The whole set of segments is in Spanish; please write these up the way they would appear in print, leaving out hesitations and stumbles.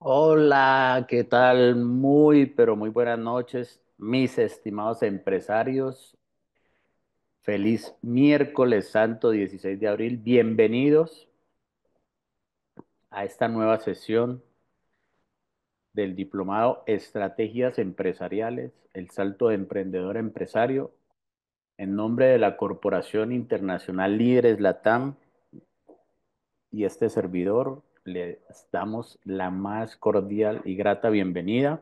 Hola, ¿qué tal? Muy, pero muy buenas noches, mis estimados empresarios. Feliz miércoles santo 16 de abril. Bienvenidos a esta nueva sesión del diplomado Estrategias Empresariales, el salto de emprendedor a empresario. En nombre de la Corporación Internacional Líderes Latam y este servidor, les damos la más cordial y grata bienvenida.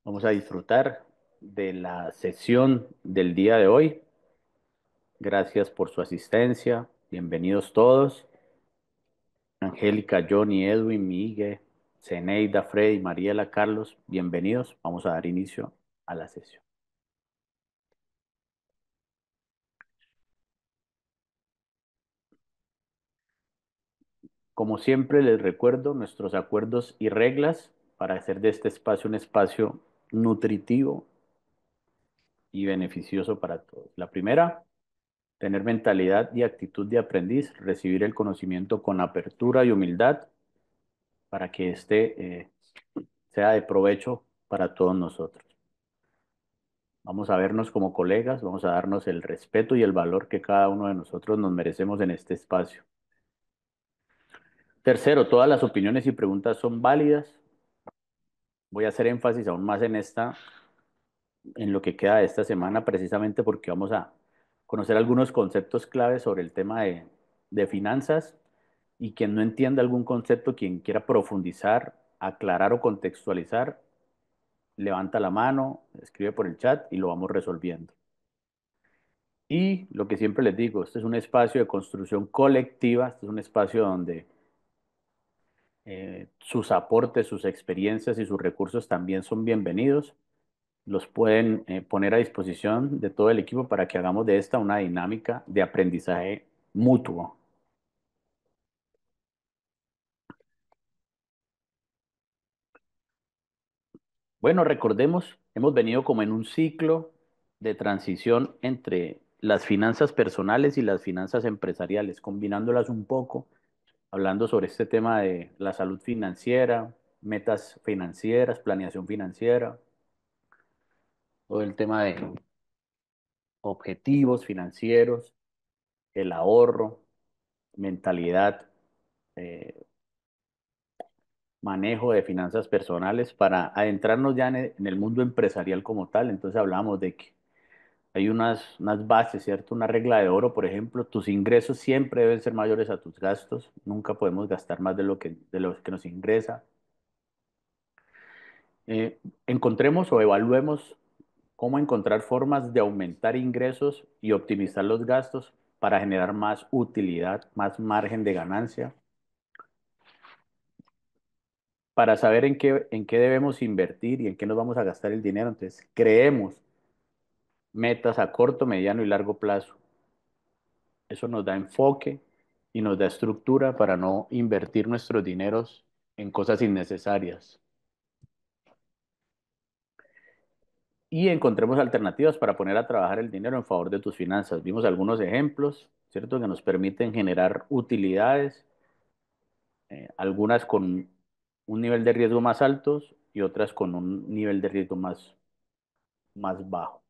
Vamos a disfrutar de la sesión del día de hoy. Gracias por su asistencia. Bienvenidos todos. Angélica, Johnny, Edwin, Miguel, Zeneida, Freddy, Mariela, Carlos, bienvenidos. Vamos a dar inicio a la sesión. Como siempre, les recuerdo nuestros acuerdos y reglas para hacer de este espacio un espacio nutritivo y beneficioso para todos. La primera, tener mentalidad y actitud de aprendiz, recibir el conocimiento con apertura y humildad para que sea de provecho para todos nosotros. Vamos a vernos como colegas, vamos a darnos el respeto y el valor que cada uno de nosotros nos merecemos en este espacio. Tercero, todas las opiniones y preguntas son válidas. Voy a hacer énfasis aún más en lo que queda de esta semana, precisamente porque vamos a conocer algunos conceptos claves sobre el tema de finanzas, y quien no entienda algún concepto, quien quiera profundizar, aclarar o contextualizar, levanta la mano, escribe por el chat y lo vamos resolviendo. Y lo que siempre les digo, este es un espacio de construcción colectiva, este es un espacio donde sus aportes, sus experiencias y sus recursos también son bienvenidos. Los pueden poner a disposición de todo el equipo para que hagamos de esta una dinámica de aprendizaje mutuo. Bueno, recordemos, hemos venido como en un ciclo de transición entre las finanzas personales y las finanzas empresariales, combinándolas un poco, hablando sobre este tema de la salud financiera, metas financieras, planeación financiera, todo el tema de objetivos financieros, el ahorro, mentalidad, eh, manejo de finanzas personales para adentrarnos ya en el mundo empresarial como tal. Entonces hablamos de que hay unas bases, ¿cierto? Una regla de oro, por ejemplo, tus ingresos siempre deben ser mayores a tus gastos, nunca podemos gastar más de lo que nos ingresa. Encontremos o evaluemos cómo encontrar formas de aumentar ingresos y optimizar los gastos para generar más utilidad, más margen de ganancia, para saber en qué debemos invertir y en qué nos vamos a gastar el dinero. Entonces, creemos metas a corto, mediano y largo plazo. Eso nos da enfoque y nos da estructura para no invertir nuestros dineros en cosas innecesarias. Y encontremos alternativas para poner a trabajar el dinero en favor de tus finanzas. Vimos algunos ejemplos, ¿cierto?, que nos permiten generar utilidades, algunas con un nivel de riesgo más altos y otras con un nivel de riesgo más bajo.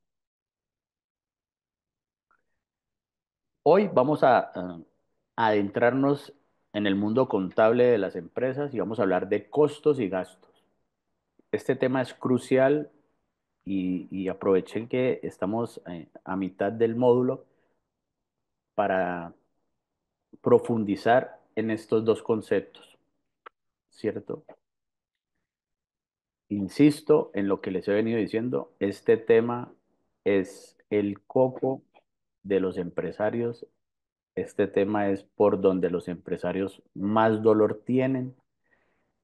Hoy vamos a adentrarnos en el mundo contable de las empresas y vamos a hablar de costos y gastos. Este tema es crucial y aprovechen que estamos a mitad del módulo para profundizar en estos dos conceptos, ¿cierto? Insisto en lo que les he venido diciendo, este tema es el coco de los empresarios, este tema es por donde los empresarios más dolor tienen.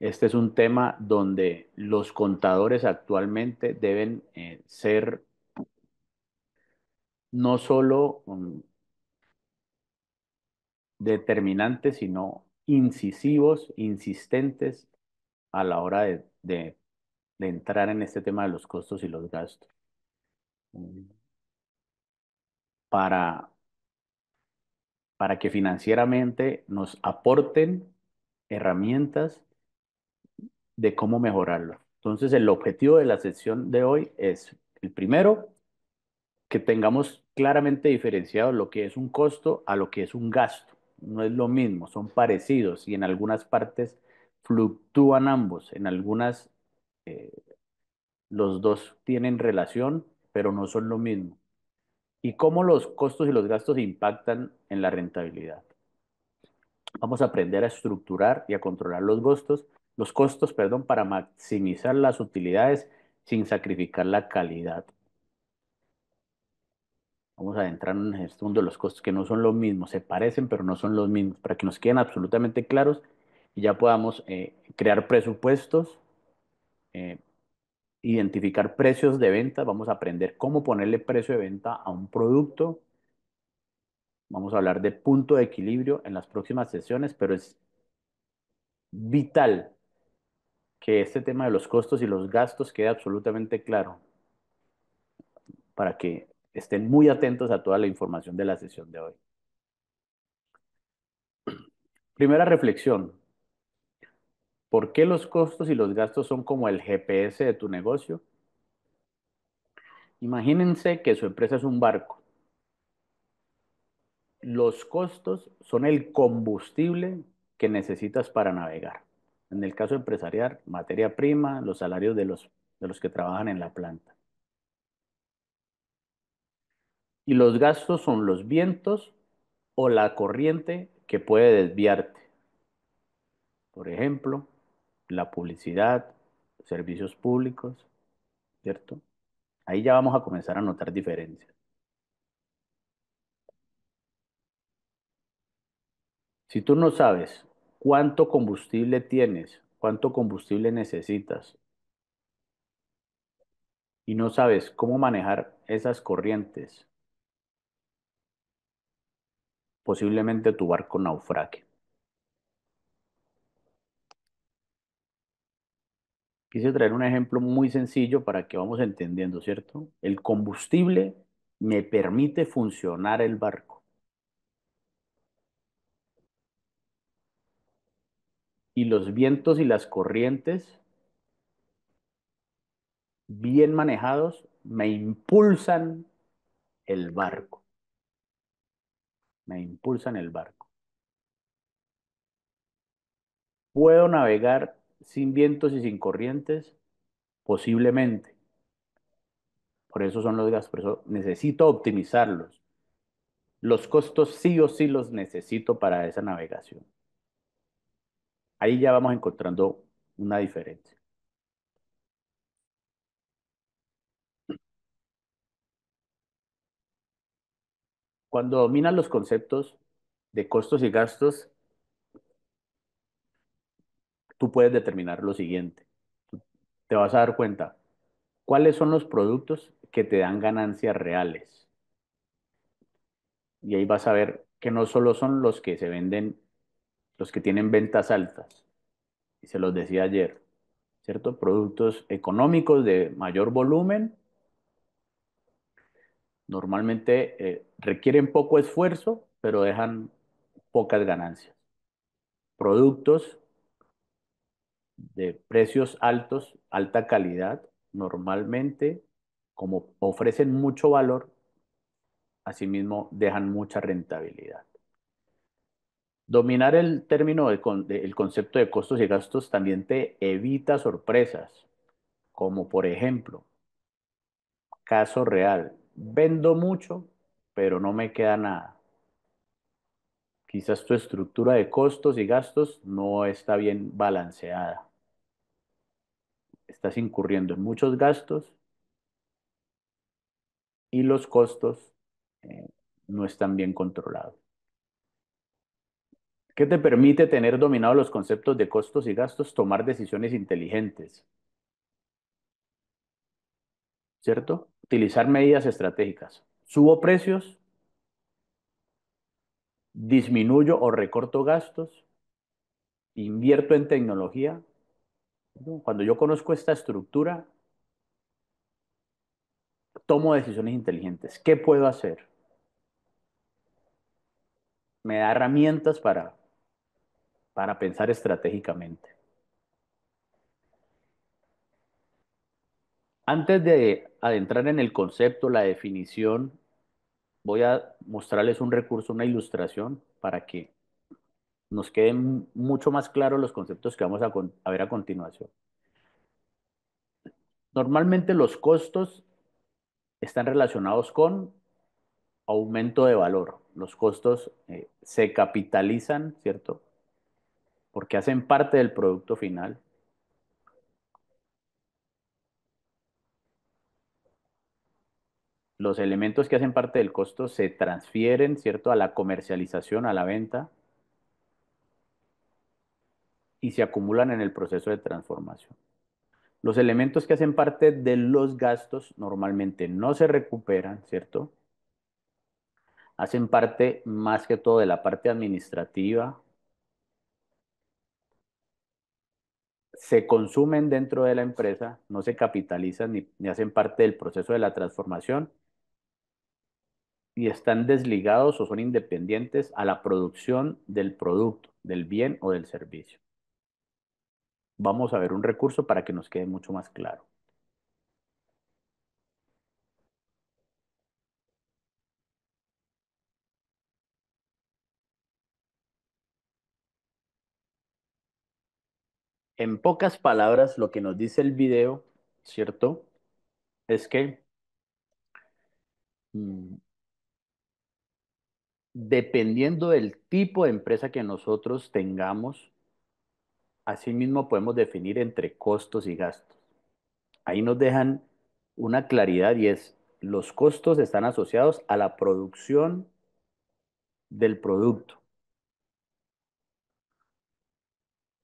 Este es un tema donde los contadores actualmente deben ser no solo determinantes, sino incisivos, insistentes a la hora de entrar en este tema de los costos y los gastos, mm, para, para que financieramente nos aporten herramientas de cómo mejorarlo. Entonces, el objetivo de la sesión de hoy es, el primero, que tengamos claramente diferenciado lo que es un costo a lo que es un gasto. No es lo mismo, son parecidos y en algunas partes fluctúan ambos. En algunas eh, los dos tienen relación, pero no son lo mismo. ¿Y cómo los costos y los gastos impactan en la rentabilidad? Vamos a aprender a estructurar y a controlar los costos, perdón, para maximizar las utilidades sin sacrificar la calidad. Vamos a entrar en este mundo de los costos que no son los mismos, se parecen, pero no son los mismos, para que nos queden absolutamente claros y ya podamos crear presupuestos, eh, identificar precios de venta. Vamos a aprender cómo ponerle precio de venta a un producto. Vamos a hablar de punto de equilibrio en las próximas sesiones, pero es vital que este tema de los costos y los gastos quede absolutamente claro para que estén muy atentos a toda la información de la sesión de hoy. Primera reflexión, ¿por qué los costos y los gastos son como el GPS de tu negocio? Imagínense que su empresa es un barco. Los costos son el combustible que necesitas para navegar. En el caso empresarial, materia prima, los salarios de los que trabajan en la planta. Y los gastos son los vientos o la corriente que puede desviarte. Por ejemplo, la publicidad, servicios públicos, ¿cierto? Ahí ya vamos a comenzar a notar diferencias. Si tú no sabes cuánto combustible tienes, cuánto combustible necesitas y no sabes cómo manejar esas corrientes, posiblemente tu barco naufrague. Quise traer un ejemplo muy sencillo para que vamos entendiendo, ¿cierto? El combustible me permite funcionar el barco y los vientos y las corrientes bien manejados me impulsan el barco, me impulsan el barco. ¿Puedo navegar sin vientos y sin corrientes? Posiblemente. Por eso son los gastos, por eso necesito optimizarlos. Los costos sí o sí los necesito para esa navegación. Ahí ya vamos encontrando una diferencia. Cuando dominas los conceptos de costos y gastos, tú puedes determinar lo siguiente. Te vas a dar cuenta cuáles son los productos que te dan ganancias reales. Y ahí vas a ver que no solo son los que se venden, los que tienen ventas altas, y se los decía ayer, ¿cierto? Productos económicos de mayor volumen, normalmente requieren poco esfuerzo, pero dejan pocas ganancias. Productos de precios altos, alta calidad, normalmente, como ofrecen mucho valor, asimismo dejan mucha rentabilidad. Dominar el término el concepto de costos y gastos también te evita sorpresas, como por ejemplo, caso real, vendo mucho, pero no me queda nada. Quizás tu estructura de costos y gastos no está bien balanceada. Estás incurriendo en muchos gastos y los costos eh, no están bien controlados. ¿Qué te permite tener dominados los conceptos de costos y gastos? Tomar decisiones inteligentes, ¿cierto? Utilizar medidas estratégicas. Subo precios, disminuyo o recorto gastos, invierto en tecnología ¿No? Cuando yo conozco esta estructura, tomo decisiones inteligentes. ¿Qué puedo hacer? Me da herramientas para pensar estratégicamente. Antes de adentrar en el concepto, la definición, voy a mostrarles un recurso, una ilustración, para que nos queden mucho más claros los conceptos que vamos a ver a continuación. Normalmente los costos están relacionados con aumento de valor. Los costos se capitalizan, ¿cierto? Porque hacen parte del producto final. Los elementos que hacen parte del costo se transfieren, ¿cierto? A la comercialización, a la venta, y se acumulan en el proceso de transformación. Los elementos que hacen parte de los gastos normalmente no se recuperan, ¿cierto? Hacen parte más que todo de la parte administrativa, se consumen dentro de la empresa, no se capitalizan ni hacen parte del proceso de la transformación y están desligados o son independientes a la producción del producto, del bien o del servicio. Vamos a ver un recurso para que nos quede mucho más claro. En pocas palabras, lo que nos dice el video, ¿cierto? Es que mm, dependiendo del tipo de empresa que nosotros tengamos, asimismo podemos definir entre costos y gastos. Ahí nos dejan una claridad y es, los costos están asociados a la producción del producto.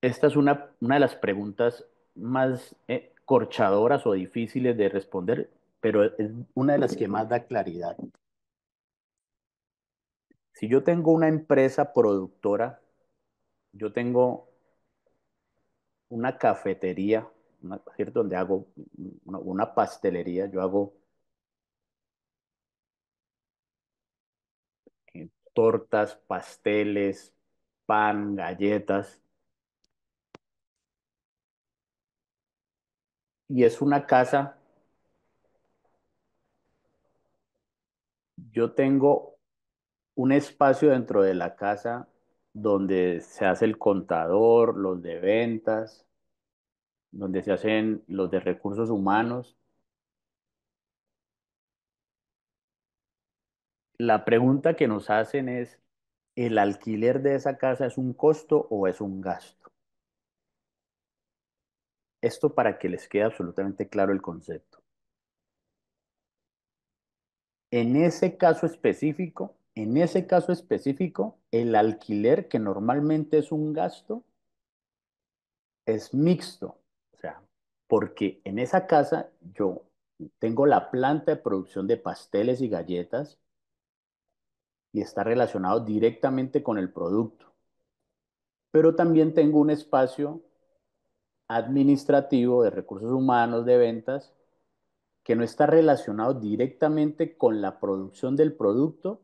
Esta es una de las preguntas más corchadoras o difíciles de responder, pero es una de las que más da claridad. Si yo tengo una empresa productora, yo tengo una cafetería, ¿cierto? Donde hago una pastelería, yo hago tortas, pasteles, pan, galletas, y es una casa, yo tengo un espacio dentro de la casa donde se hace el contador, los de ventas, donde se hacen los de recursos humanos. La pregunta que nos hacen es, ¿el alquiler de esa casa es un costo o es un gasto? Esto para que les quede absolutamente claro el concepto. En ese caso específico, el alquiler, que normalmente es un gasto, es mixto. O sea, porque en esa casa yo tengo la planta de producción de pasteles y galletas y está relacionado directamente con el producto. Pero también tengo un espacio administrativo de recursos humanos, de ventas, que no está relacionado directamente con la producción del producto,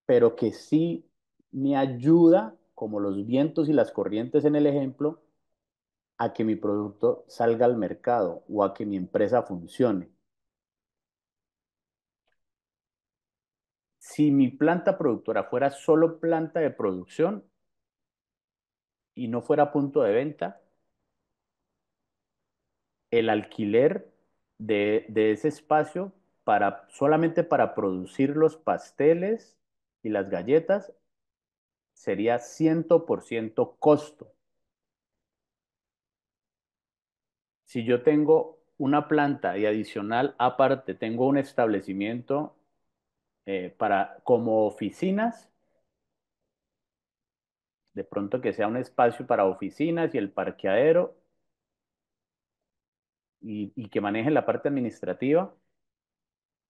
pero que sí me ayuda, como los vientos y las corrientes en el ejemplo, a que mi producto salga al mercado o a que mi empresa funcione. Si mi planta productora fuera solo planta de producción y no fuera punto de venta, el alquiler de ese espacio solamente para producir los pasteles y las galletas sería 100% costo. Si yo tengo una planta y adicional, aparte, tengo un establecimiento como oficinas, de pronto que sea un espacio para oficinas y el parqueadero y que manejen la parte administrativa,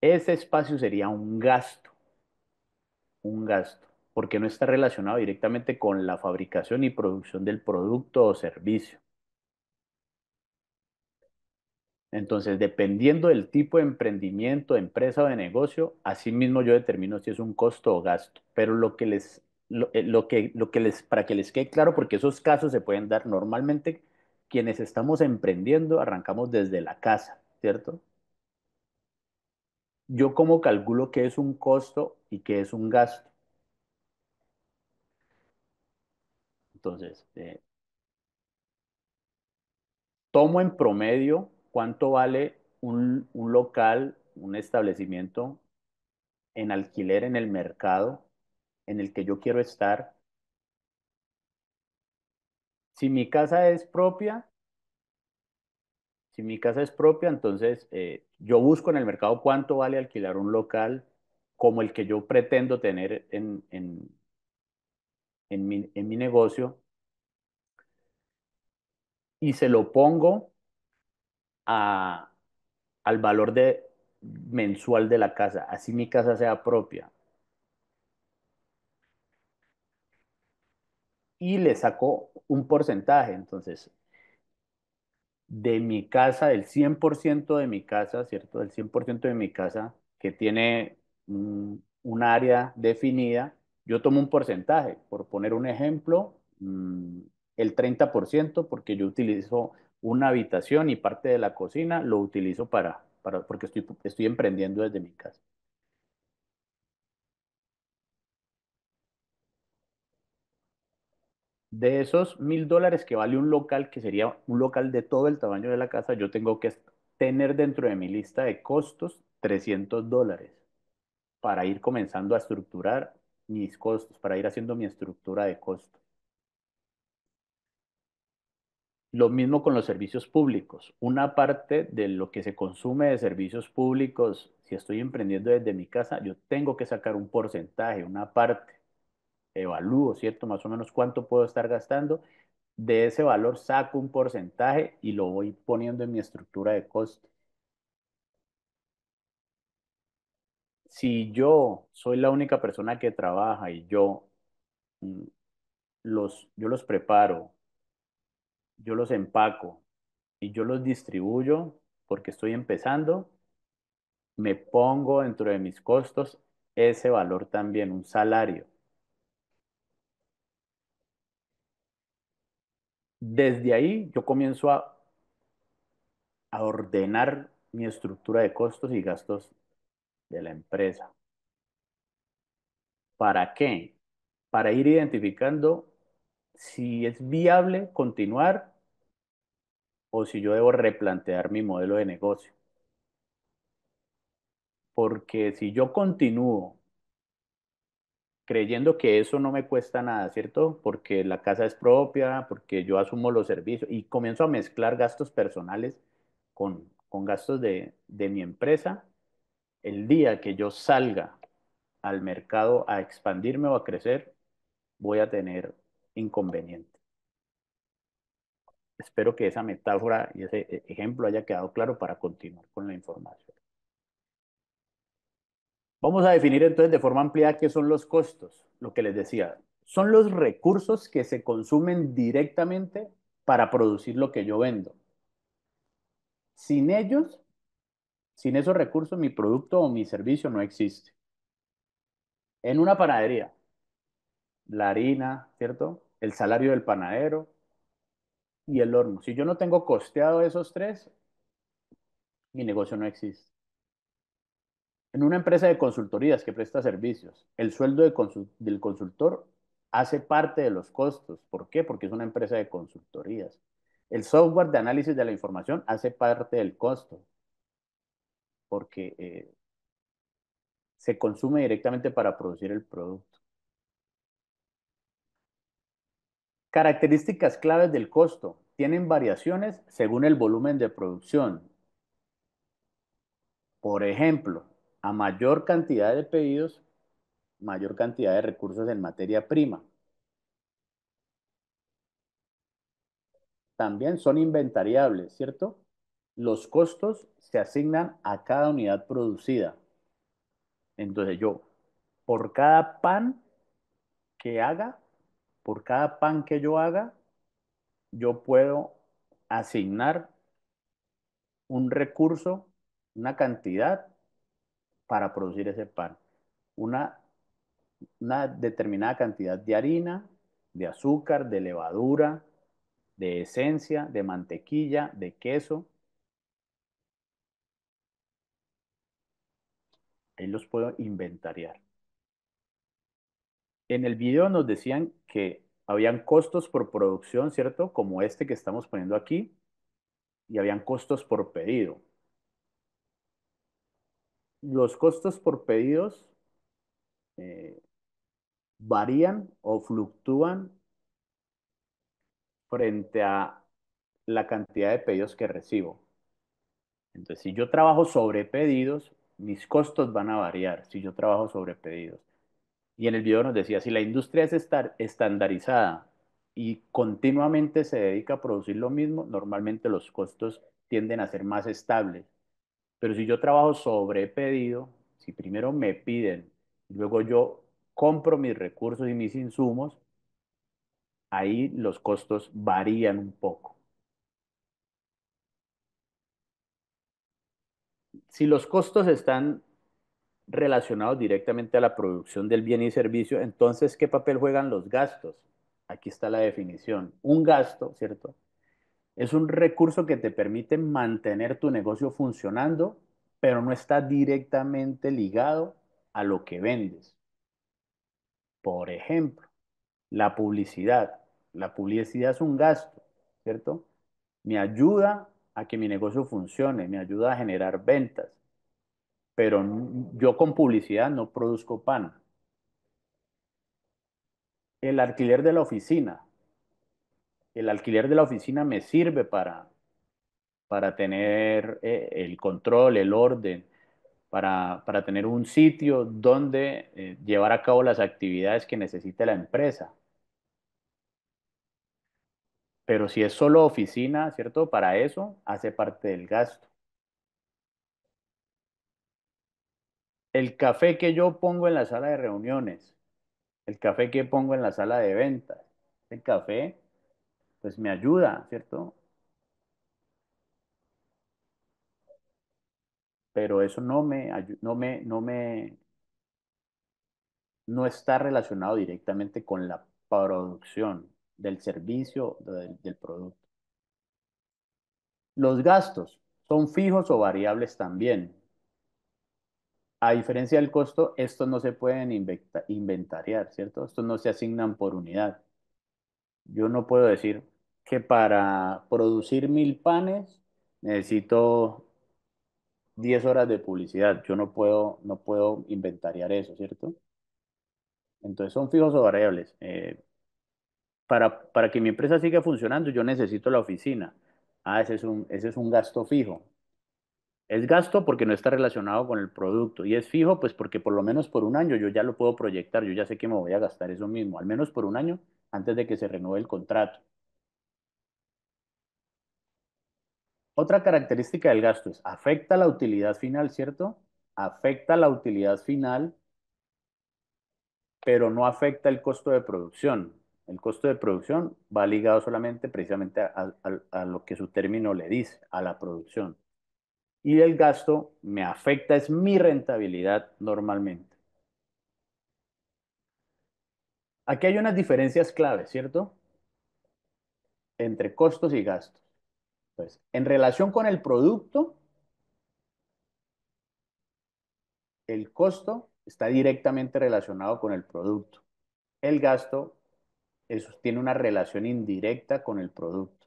ese espacio sería un gasto, porque no está relacionado directamente con la fabricación y producción del producto o servicio. Entonces, dependiendo del tipo de emprendimiento, de empresa o de negocio, así mismo yo determino si es un costo o gasto. Pero para que les quede claro, porque esos casos se pueden dar normalmente, quienes estamos emprendiendo arrancamos desde la casa, ¿cierto? Yo como calculo qué es un costo y qué es un gasto. Entonces, tomo en promedio cuánto vale un local, un establecimiento en alquiler en el mercado en el que yo quiero estar. Si mi casa es propia, si mi casa es propia, entonces yo busco en el mercado cuánto vale alquilar un local como el que yo pretendo tener en mi negocio y se lo pongo a, al valor mensual de la casa, así mi casa sea propia. Y le saco un porcentaje. Entonces, de mi casa, del 100% de mi casa, ¿cierto? Del 100% de mi casa que tiene un área definida, yo tomo un porcentaje. Por poner un ejemplo, el 30% porque yo utilizo una habitación y parte de la cocina lo utilizo porque estoy emprendiendo desde mi casa. De esos $1.000 que vale un local, que sería un local de todo el tamaño de la casa, yo tengo que tener dentro de mi lista de costos $300 para ir comenzando a estructurar mis costos, para ir haciendo mi estructura de costos. Lo mismo con los servicios públicos. Una parte de lo que se consume de servicios públicos, si estoy emprendiendo desde mi casa, yo tengo que sacar un porcentaje, una parte. Evalúo, ¿cierto? Más o menos cuánto puedo estar gastando. De ese valor saco un porcentaje y lo voy poniendo en mi estructura de costo. Si yo soy la única persona que trabaja y mm, yo los preparo, yo los empaco y yo los distribuyo porque estoy empezando, me pongo dentro de mis costos ese valor también, un salario. Desde ahí yo comienzo a ordenar mi estructura de costos y gastos de la empresa. ¿Para qué? Para ir identificando si es viable continuar o si yo debo replantear mi modelo de negocio. Porque si yo continúo creyendo que eso no me cuesta nada, ¿cierto? Porque la casa es propia, porque yo asumo los servicios y comienzo a mezclar gastos personales con gastos de mi empresa, el día que yo salga al mercado a expandirme o a crecer, voy a tener inconvenientes. Espero que esa metáfora y ese ejemplo haya quedado claro para continuar con la información. Vamos a definir entonces de forma ampliada qué son los costos. Lo que les decía, son los recursos que se consumen directamente para producir lo que yo vendo. Sin ellos, sin esos recursos, mi producto o mi servicio no existe. En una panadería, la harina, ¿cierto? El salario del panadero y el horno. Si yo no tengo costeado esos tres, mi negocio no existe. En una empresa de consultorías que presta servicios, el sueldo del consultor hace parte de los costos. ¿Por qué? Porque es una empresa de consultorías. El software de análisis de la información hace parte del costo, porque se consume directamente para producir el producto. Características claves del costo. Tienen variaciones según el volumen de producción. Por ejemplo, a mayor cantidad de pedidos, mayor cantidad de recursos en materia prima. También son inventariables, ¿cierto? Los costos se asignan a cada unidad producida. Entonces yo, por cada pan que haga, por cada pan que yo haga, yo puedo asignar un recurso, una cantidad para producir ese pan. Una, una determinada cantidad de harina, de azúcar, de levadura, de esencia, de mantequilla, de queso. Ahí los puedo inventariar. En el video nos decían que habían costos por producción, ¿cierto? Como este que estamos poniendo aquí, y habían costos por pedido. Los costos por pedidos eh, varían o fluctúan frente a la cantidad de pedidos que recibo. Entonces, si yo trabajo sobre pedidos, mis costos van a variar si yo trabajo sobre pedidos. Y en el video nos decía, si la industria es estar estandarizada y continuamente se dedica a producir lo mismo, normalmente los costos tienden a ser más estables. Pero si yo trabajo sobre pedido, si primero me piden, luego yo compro mis recursos y mis insumos, ahí los costos varían un poco. Si los costos están relacionados directamente a la producción del bien y servicio, entonces, ¿qué papel juegan los gastos? Aquí está la definición. Un gasto, ¿cierto? Es un recurso que te permite mantener tu negocio funcionando, pero no está directamente ligado a lo que vendes. Por ejemplo, la publicidad. La publicidad es un gasto, ¿cierto? Me ayuda a que mi negocio funcione, me ayuda a generar ventas, pero yo con publicidad no produzco pan. El alquiler de la oficina. El alquiler de la oficina me sirve para tener el control, el orden, para tener un sitio donde llevar a cabo las actividades que necesite la empresa. Pero si es solo oficina, ¿cierto? Para eso hace parte del gasto. El café que yo pongo en la sala de reuniones, el café que pongo en la sala de ventas, el café, pues me ayuda, ¿cierto? Pero eso no está relacionado directamente con la producción del servicio del producto. Los gastos son fijos o variables también. A diferencia del costo, estos no se pueden inventariar, ¿cierto? Estos no se asignan por unidad. Yo no puedo decir que para producir 1000 panes necesito 10 horas de publicidad. Yo no puedo inventariar eso, ¿cierto? Entonces son fijos o variables. Para que mi empresa siga funcionando, yo necesito la oficina. Ah, ese es un gasto fijo. Es gasto porque no está relacionado con el producto y es fijo pues porque por lo menos por un año yo ya lo puedo proyectar, yo ya sé que me voy a gastar eso mismo, al menos por un año antes de que se renueve el contrato. Otra característica del gasto es afecta la utilidad final, ¿cierto? Afecta la utilidad final, pero no afecta el costo de producción. El costo de producción va ligado solamente precisamente a lo que su término le dice, a la producción. Y el gasto me afecta, es mi rentabilidad normalmente. Aquí hay unas diferencias claves, ¿cierto? Entre costos y gastos. Pues, en relación con el producto, el costo está directamente relacionado con el producto. El gasto tiene una relación indirecta con el producto.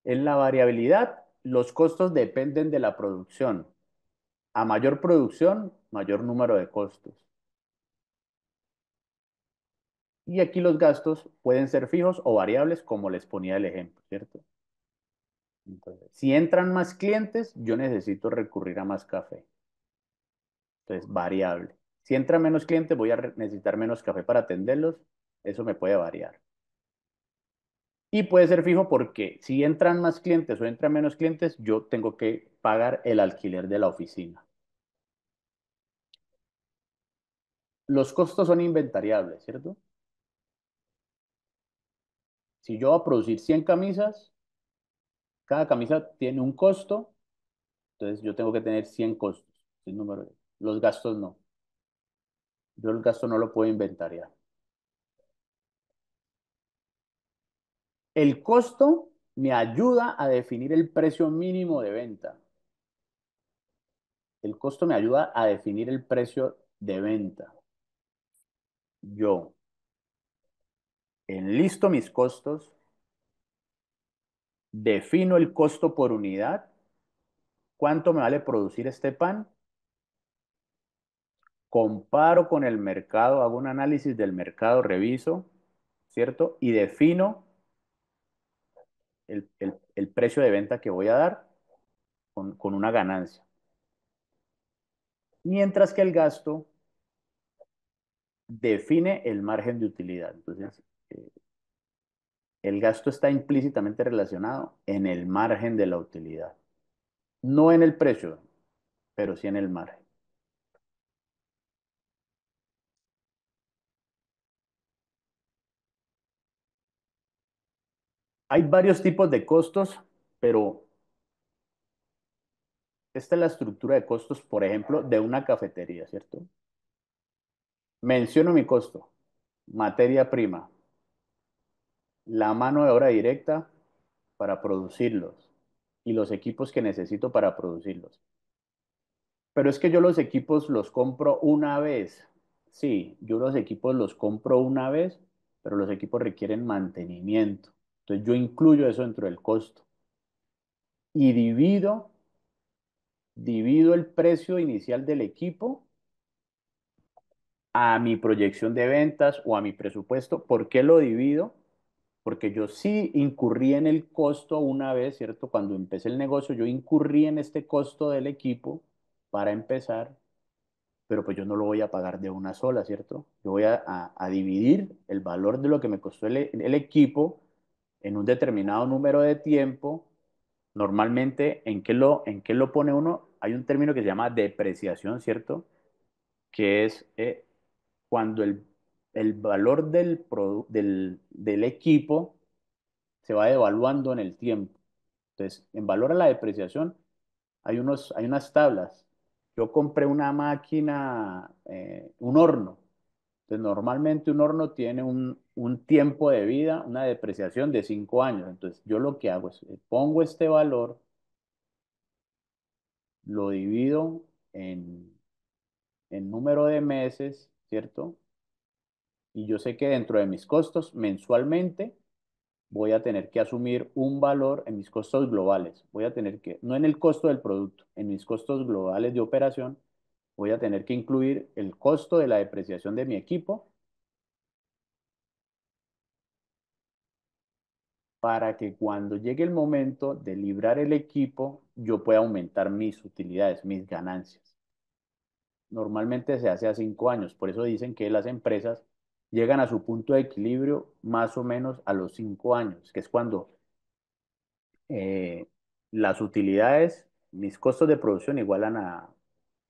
En la variabilidad, los costos dependen de la producción. A mayor producción, mayor número de costos. Y aquí los gastos pueden ser fijos o variables, como les ponía el ejemplo, ¿cierto? Entonces, si entran más clientes, yo necesito recurrir a más café. Entonces, variable. Si entran menos clientes, voy a necesitar menos café para atenderlos. Eso me puede variar. Y puede ser fijo porque si entran más clientes o entran menos clientes, yo tengo que pagar el alquiler de la oficina. Los costos son inventariables, ¿cierto? Si yo voy a producir 100 camisas, Cada camisa tiene un costo, entonces yo tengo que tener 100 costos, sin número. Los gastos no. Yo el gasto no lo puedo inventariar. El costo me ayuda a definir el precio mínimo de venta. El costo me ayuda a definir el precio de venta. Yo enlisto mis costos, defino el costo por unidad, cuánto me vale producir este pan, comparo con el mercado, hago un análisis del mercado, reviso, ¿cierto? Y defino el precio de venta que voy a dar con una ganancia. Mientras que el gasto define el margen de utilidad. Entonces, el gasto está implícitamente relacionado en el margen de la utilidad. No en el precio, pero sí en el margen. Hay varios tipos de costos, pero esta es la estructura de costos, por ejemplo, de una cafetería, ¿cierto? Menciono mi costo, materia prima, la mano de obra directa para producirlos y los equipos que necesito para producirlos. Pero es que yo los equipos los compro una vez. Sí, yo los equipos los compro una vez, pero los equipos requieren mantenimiento. Entonces yo incluyo eso dentro del costo y divido el precio inicial del equipo a mi proyección de ventas o a mi presupuesto. ¿Por qué lo divido? Porque yo sí incurrí en el costo una vez, ¿cierto? Cuando empecé el negocio, yo incurrí en este costo del equipo para empezar, pero pues yo no lo voy a pagar de una sola, ¿cierto? Yo voy a dividir el valor de lo que me costó el equipo en un determinado número de tiempo. Normalmente, en qué lo pone uno? Hay un término que se llama depreciación, ¿cierto? Que es cuando el valor del equipo se va devaluando en el tiempo. Entonces, en valor a la depreciación, hay unas tablas. Yo compré una máquina, un horno. Entonces, normalmente un horno tiene un tiempo de vida, una depreciación de 5 años. Entonces, yo lo que hago es, pongo este valor, lo divido en, en número de meses, ¿cierto? Y yo sé que dentro de mis costos mensualmente voy a tener que asumir un valor en mis costos globales. Voy a tener que, no en el costo del producto, en mis costos globales de operación, voy a tener que incluir el costo de la depreciación de mi equipo para que cuando llegue el momento de librar el equipo, yo pueda aumentar mis utilidades, mis ganancias. Normalmente se hace a 5 años, por eso dicen que las empresas llegan a su punto de equilibrio más o menos a los 5 años, que es cuando eh, las utilidades, mis costos de producción igualan a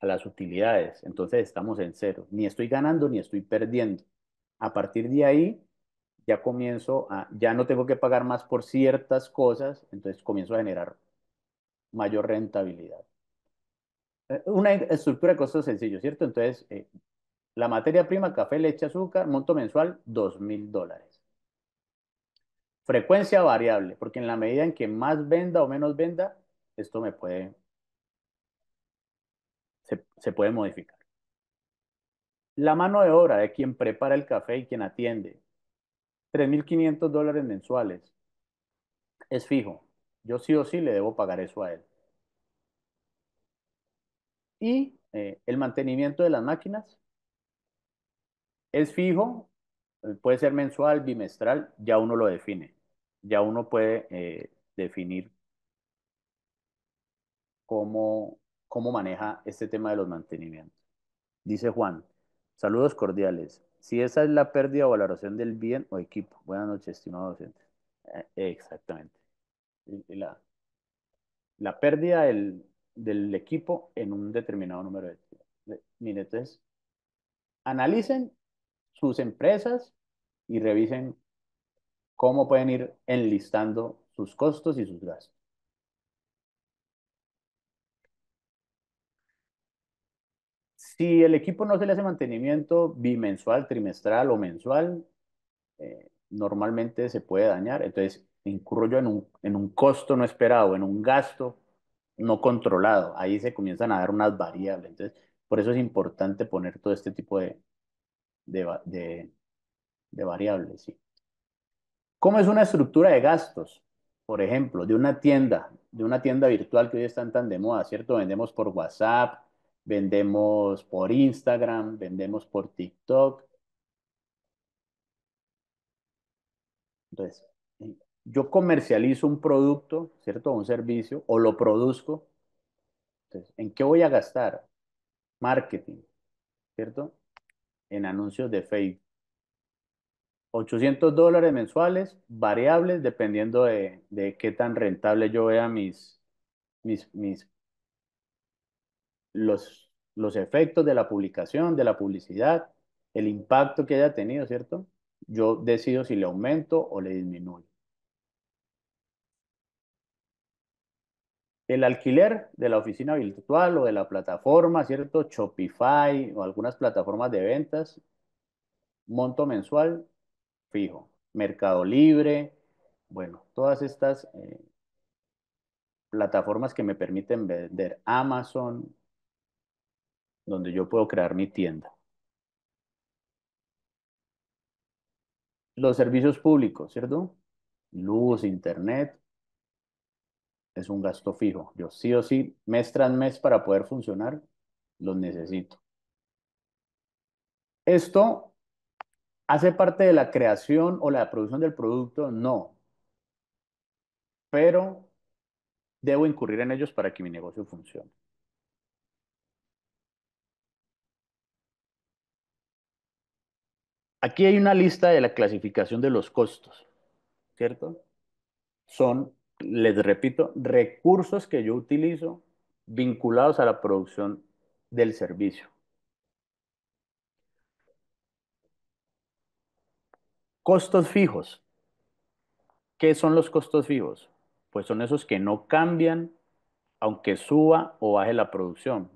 las utilidades, entonces estamos en cero, ni estoy ganando ni estoy perdiendo. A partir de ahí ya ya no tengo que pagar más por ciertas cosas, entonces comienzo a generar mayor rentabilidad. Una estructura de costos sencillo, ¿cierto? Entonces, la materia prima, café, leche, azúcar, monto mensual, $2.000. Frecuencia variable, porque en la medida en que más venda o menos venda, esto se puede modificar. La mano de obra de quien prepara el café y quien atiende, $3.500 mensuales, es fijo. Yo sí o sí le debo pagar eso a él. Y el mantenimiento de las máquinas es fijo, puede ser mensual, bimestral, ya uno lo define. Ya uno puede definir cómo, cómo maneja este tema de los mantenimientos. Dice Juan, saludos cordiales. Si esa es la pérdida o valoración del bien o equipo. Buenas noches, estimado docente. Exactamente. Y la pérdida del equipo en un determinado número de tiempo. Mire, entonces, analicen sus empresas y revisen cómo pueden ir enlistando sus costos y sus gastos. Si el equipo no se le hace mantenimiento bimensual, trimestral o mensual, normalmente se puede dañar. Entonces, incurro yo en un costo no esperado, en un gasto no controlado. Ahí se comienzan a dar unas variables. Entonces, por eso es importante poner todo este tipo de, va- de- de variables. ¿Sí? ¿Cómo es una estructura de gastos? Por ejemplo, de una tienda virtual que hoy están tan de moda, ¿cierto? Vendemos por WhatsApp, vendemos por Instagram, vendemos por TikTok. Entonces, yo comercializo un producto, ¿cierto? Un servicio, o lo produzco. Entonces, ¿en qué voy a gastar? Marketing, ¿cierto? En anuncios de Facebook. $800 mensuales, variables, dependiendo de qué tan rentable yo vea mis los efectos de la publicación, de la publicidad, el impacto que haya tenido, ¿cierto? Yo decido si le aumento o le disminuyo. El alquiler de la oficina virtual o de la plataforma, ¿cierto? Shopify o algunas plataformas de ventas, monto mensual fijo. Mercado Libre, bueno, todas estas plataformas que me permiten vender Amazon, donde yo puedo crear mi tienda. Los servicios públicos, ¿cierto? Luz, internet, es un gasto fijo. Yo sí o sí, mes tras mes para poder funcionar, los necesito. ¿Esto hace parte de la creación o la producción del producto? No, pero debo incurrir en ellos para que mi negocio funcione. Aquí hay una lista de la clasificación de los costos, ¿cierto? Son, les repito, recursos que yo utilizo vinculados a la producción del servicio. Costos fijos. ¿Qué son los costos fijos? Pues son esos que no cambian aunque suba o baje la producción.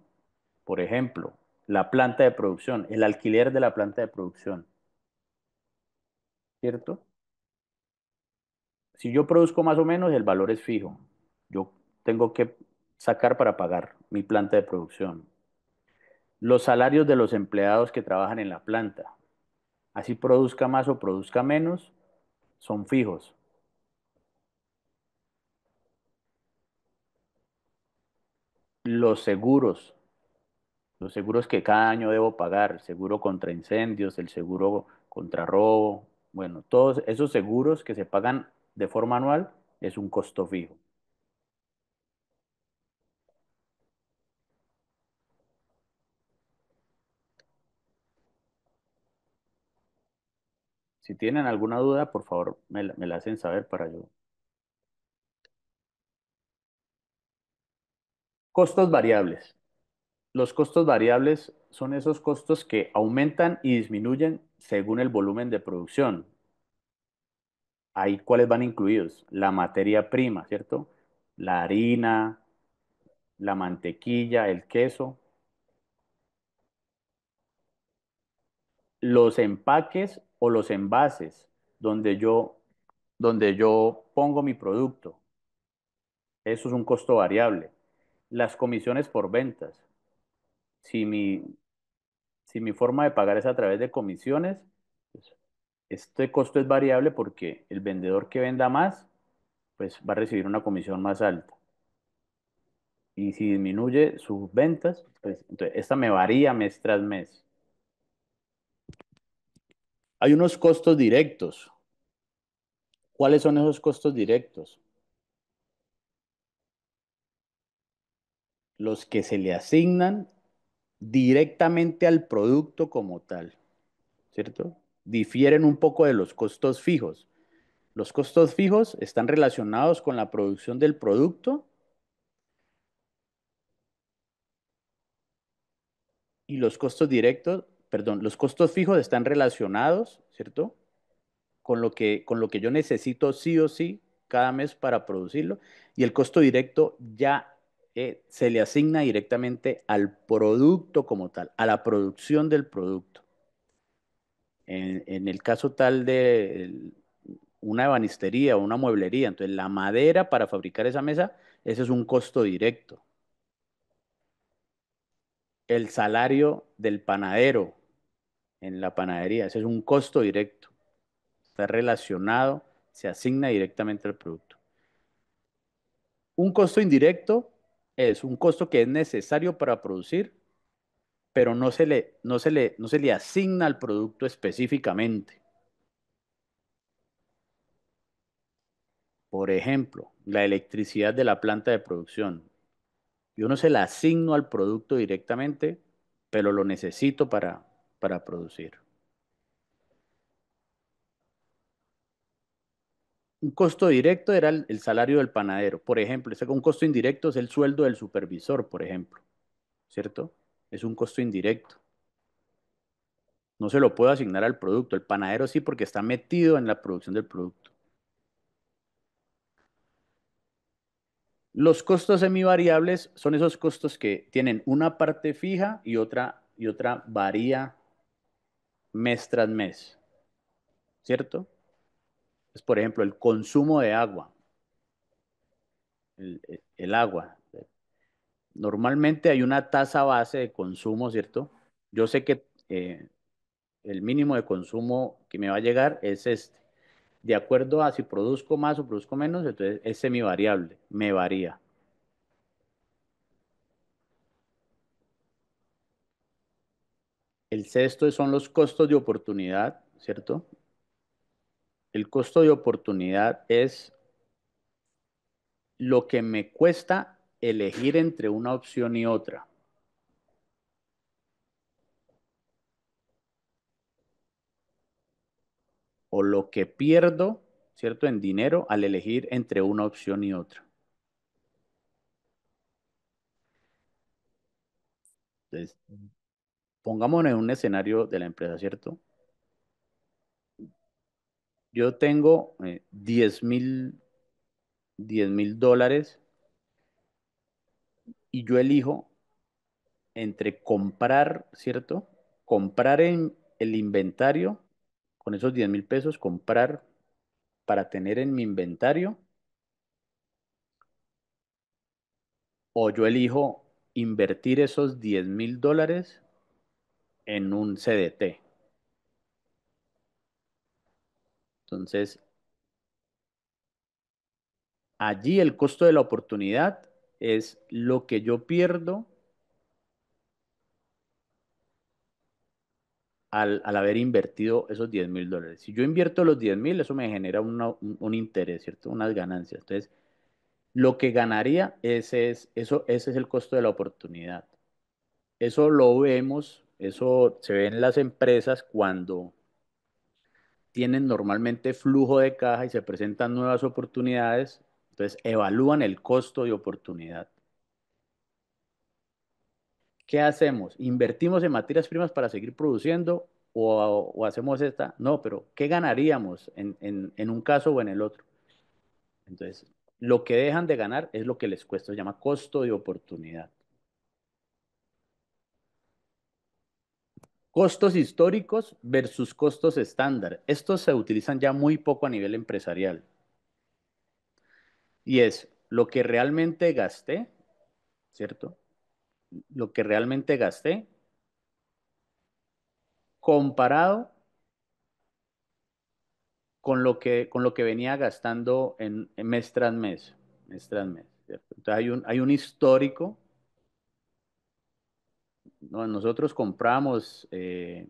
Por ejemplo, la planta de producción, el alquiler de la planta de producción, ¿cierto? Si yo produzco más o menos, el valor es fijo. Yo tengo que sacar para pagar mi planta de producción. Los salarios de los empleados que trabajan en la planta, así produzca más o produzca menos, son fijos. Los seguros, los seguros que cada año debo pagar, el seguro contra incendios, el seguro contra robo, bueno, todos esos seguros que se pagan de forma anual es un costo fijo. Si tienen alguna duda, por favor, me la hacen saber para yo. Costos variables. Los costos variables son esos costos que aumentan y disminuyen según el volumen de producción. Ahí, ¿cuáles van incluidos? La materia prima, ¿cierto? La harina, la mantequilla, el queso, los empaques o los envases donde donde yo pongo mi producto. Eso es un costo variable. Las comisiones por ventas. Si si mi forma de pagar es a través de comisiones, pues este costo es variable porque el vendedor que venda más, pues va a recibir una comisión más alta. Y si disminuye sus ventas, pues entonces esta me varía mes tras mes. Hay unos costos directos. ¿Cuáles son esos costos directos? Los que se le asignan directamente al producto como tal, ¿cierto? Difieren un poco de los costos fijos. Los costos fijos están relacionados con la producción del producto y los costos directos, perdón, los costos fijos están relacionados, ¿cierto? Con lo que yo necesito sí o sí cada mes para producirlo y el costo directo ya se le asigna directamente al producto como tal, a la producción del producto. En el caso tal de una ebanistería o una mueblería, entonces la madera para fabricar esa mesa, ese es un costo directo. El salario del panadero en la panadería, ese es un costo directo. Está relacionado, se asigna directamente al producto. Un costo indirecto es un costo que es necesario para producir, pero no se le asigna al producto específicamente. Por ejemplo, la electricidad de la planta de producción. Yo no se la asigno al producto directamente, pero lo necesito para producir. Un costo directo era el salario del panadero, por ejemplo. Un costo indirecto es el sueldo del supervisor, por ejemplo, ¿cierto? Es un costo indirecto. No se lo puedo asignar al producto. El panadero sí, porque está metido en la producción del producto. Los costos semivariables son esos costos que tienen una parte fija y otra varía mes tras mes, ¿cierto? Es, por ejemplo, el consumo de agua, el agua. Normalmente hay una tasa base de consumo, ¿cierto? Yo sé que el mínimo de consumo que me va a llegar es este. De acuerdo a si produzco más o produzco menos, entonces es semivariable, me varía. El sexto son los costos de oportunidad, ¿cierto? El costo de oportunidad es lo que me cuesta elegir entre una opción y otra, o lo que pierdo, ¿cierto? En dinero al elegir entre una opción y otra. Entonces, pongámonos en un escenario de la empresa, ¿cierto? Yo tengo 10.000 dólares y yo elijo entre comprar, ¿cierto? Comprar en el inventario, con esos 10.000 pesos, comprar para tener en mi inventario, o yo elijo invertir esos 10.000 dólares en un CDT. Entonces, allí el costo de la oportunidad es lo que yo pierdo al haber invertido esos 10.000 dólares. Si yo invierto los 10.000, eso me genera un interés, ¿cierto? Unas ganancias. Entonces, lo que ganaría, ese es el costo de la oportunidad. Eso lo vemos, eso se ve en las empresas cuando tienen normalmente flujo de caja y se presentan nuevas oportunidades, entonces evalúan el costo de oportunidad. ¿Qué hacemos? ¿Invertimos en materias primas para seguir produciendo o hacemos esta? No, pero ¿qué ganaríamos en un caso o en el otro? Entonces, lo que dejan de ganar es lo que les cuesta, se llama costo de oportunidad. Costos históricos versus costos estándar. Estos se utilizan ya muy poco a nivel empresarial. Y es lo que realmente gasté, ¿cierto? Lo que realmente gasté comparado con lo que venía gastando en mes tras mes, ¿cierto? Entonces hay un histórico, ¿no? Nosotros compramos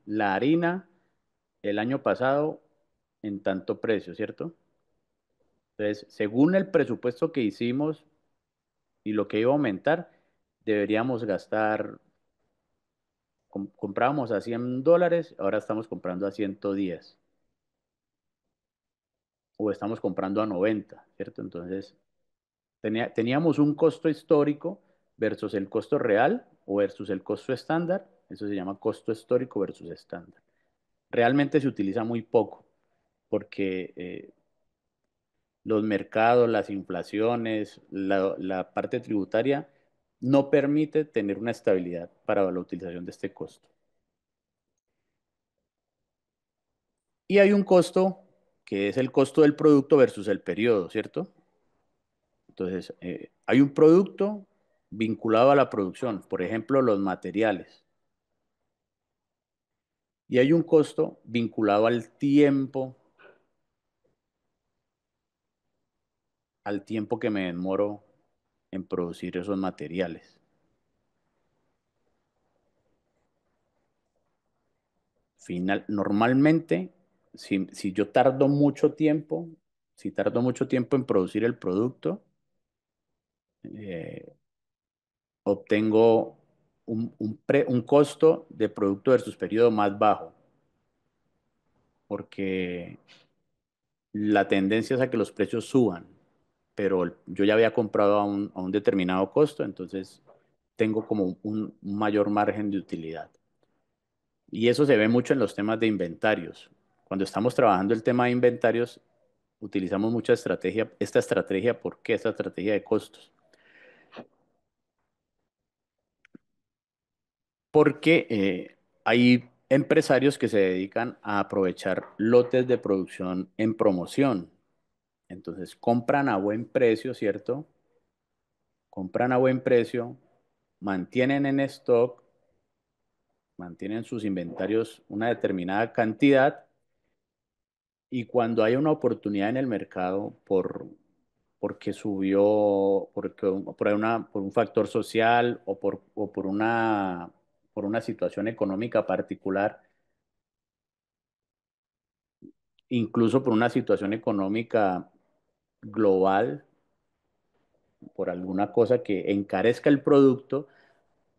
la harina el año pasado en tanto precio, ¿cierto? Entonces, según el presupuesto que hicimos y lo que iba a aumentar, deberíamos gastar, comprábamos a $100, ahora estamos comprando a 110 o estamos comprando a 90, ¿cierto? Entonces, teníamos un costo histórico versus el costo real o versus el costo estándar. Eso se llama costo histórico versus estándar. Realmente se utiliza muy poco porque los mercados, las inflaciones, la parte tributaria no permite tener una estabilidad para la utilización de este costo. Y hay un costo que es el costo del producto versus el periodo, ¿cierto? Entonces, hay un producto vinculado a la producción, por ejemplo, los materiales, y hay un costo vinculado al tiempo que me demoro en producir esos materiales. Normalmente, si yo tardo mucho tiempo, si tardo mucho tiempo en producir el producto, eh, obtengo un costo de producto versus periodo más bajo, porque la tendencia es a que los precios suban, pero yo ya había comprado a un determinado costo, entonces tengo como un mayor margen de utilidad. Y eso se ve mucho en los temas de inventarios. Cuando estamos trabajando el tema de inventarios, utilizamos mucha estrategia. Esta estrategia, ¿por qué? Esta estrategia de costos. Porque hay empresarios que se dedican a aprovechar lotes de producción en promoción. Entonces compran a buen precio, ¿cierto? Compran a buen precio, mantienen en stock, mantienen sus inventarios una determinada cantidad y cuando hay una oportunidad en el mercado porque subió, por un factor social o por una situación económica particular, incluso por una situación económica global, por alguna cosa que encarezca el producto,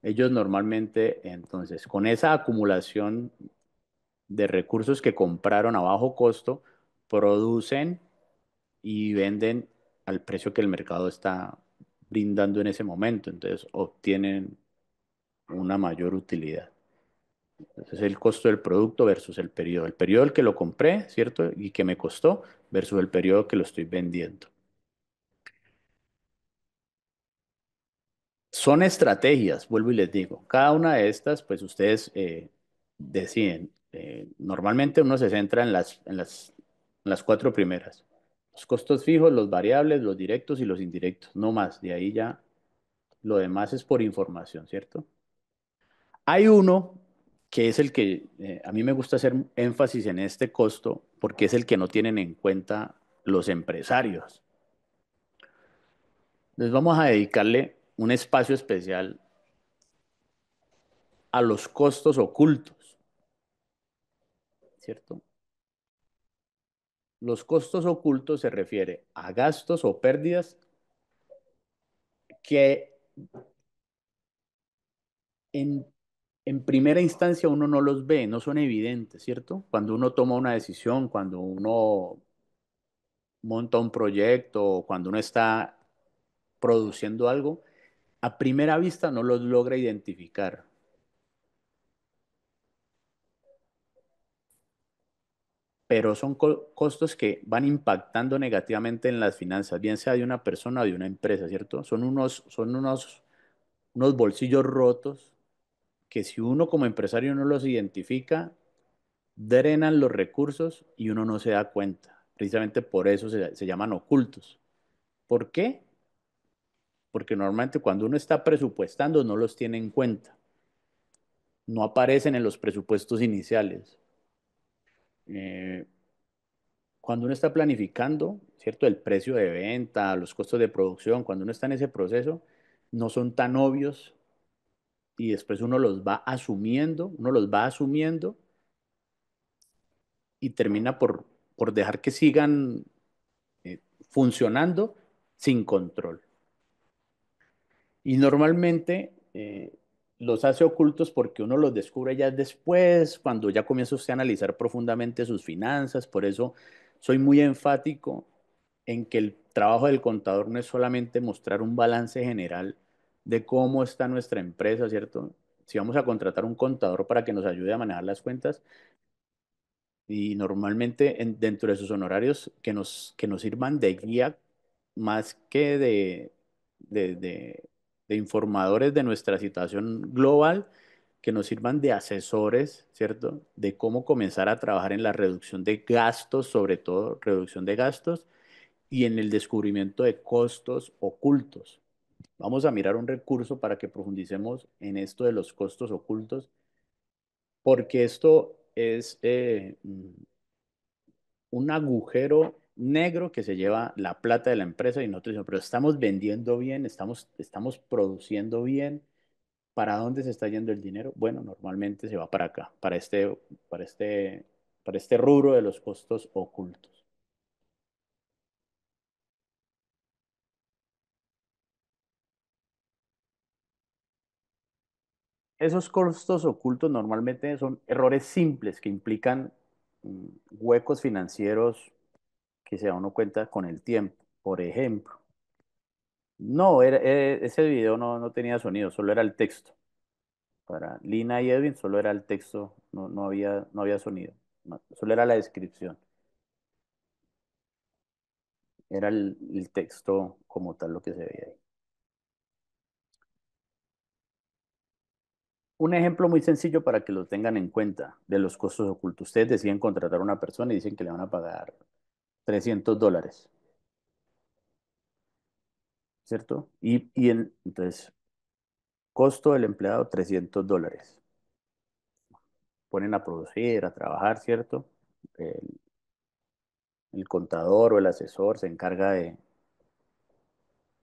ellos normalmente, entonces, con esa acumulación de recursos que compraron a bajo costo, producen y venden al precio que el mercado está brindando en ese momento. Entonces obtienen una mayor utilidad. Entonces el costo del producto versus el periodo. El periodo el que lo compré, ¿cierto? Y que me costó versus el periodo que lo estoy vendiendo. Son estrategias, vuelvo y les digo. Cada una de estas, pues ustedes deciden. Normalmente uno se centra en las cuatro primeras. Los costos fijos, los variables, los directos y los indirectos. No más. De ahí ya lo demás es por información, ¿cierto? Hay uno que es el que a mí me gusta hacer énfasis en este costo porque es el que no tienen en cuenta los empresarios. Les vamos a dedicarle un espacio especial a los costos ocultos, ¿cierto? Los costos ocultos se refiere a gastos o pérdidas que en, en primera instancia uno no los ve, no son evidentes, ¿cierto? Cuando uno toma una decisión, cuando uno monta un proyecto o cuando uno está produciendo algo, a primera vista no los logra identificar, pero son costos que van impactando negativamente en las finanzas, bien sea de una persona o de una empresa, ¿cierto? Unos bolsillos rotos que si uno como empresario no los identifica, drenan los recursos y uno no se da cuenta. Precisamente por eso se llaman ocultos. ¿Por qué? Porque normalmente cuando uno está presupuestando no los tiene en cuenta, no aparecen en los presupuestos iniciales. Eh, Cuando uno está planificando, ¿cierto? El precio de venta, los costos de producción, cuando uno está en ese proceso, no son tan obvios y después uno los va asumiendo y termina por dejar que sigan funcionando sin control. Y normalmente los hace ocultos porque uno los descubre ya después, cuando ya comienza usted a analizar profundamente sus finanzas. Por eso soy muy enfático en que el trabajo del contador no es solamente mostrar un balance general de cómo está nuestra empresa, ¿cierto? Si vamos a contratar un contador para que nos ayude a manejar las cuentas y normalmente dentro de sus honorarios que nos sirvan de guía más que de de informadores de nuestra situación global que nos sirvan de asesores, ¿cierto? De cómo comenzar a trabajar en la reducción de gastos, sobre todo reducción de gastos, y en el descubrimiento de costos ocultos. Vamos a mirar un recurso para que profundicemos en esto de los costos ocultos, porque esto es un agujero negro que se lleva la plata de la empresa y nosotros decimos, pero estamos vendiendo bien, estamos produciendo bien. ¿Para dónde se está yendo el dinero? Bueno, normalmente se va para acá, para este, para este rubro de los costos ocultos. Esos costos ocultos normalmente son errores simples que implican mm, huecos financieros que se da uno cuenta con el tiempo. Por ejemplo, no, ese video no tenía sonido, solo era el texto. Para Lina y Edwin solo era el texto, no había sonido, solo era la descripción, era el texto como tal lo que se veía ahí. Un ejemplo muy sencillo para que lo tengan en cuenta de los costos ocultos. Ustedes deciden contratar a una persona y dicen que le van a pagar $300, ¿cierto? Entonces, costo del empleado, $300. Ponen a producir, a trabajar, ¿cierto? El, el contador o el asesor se encarga de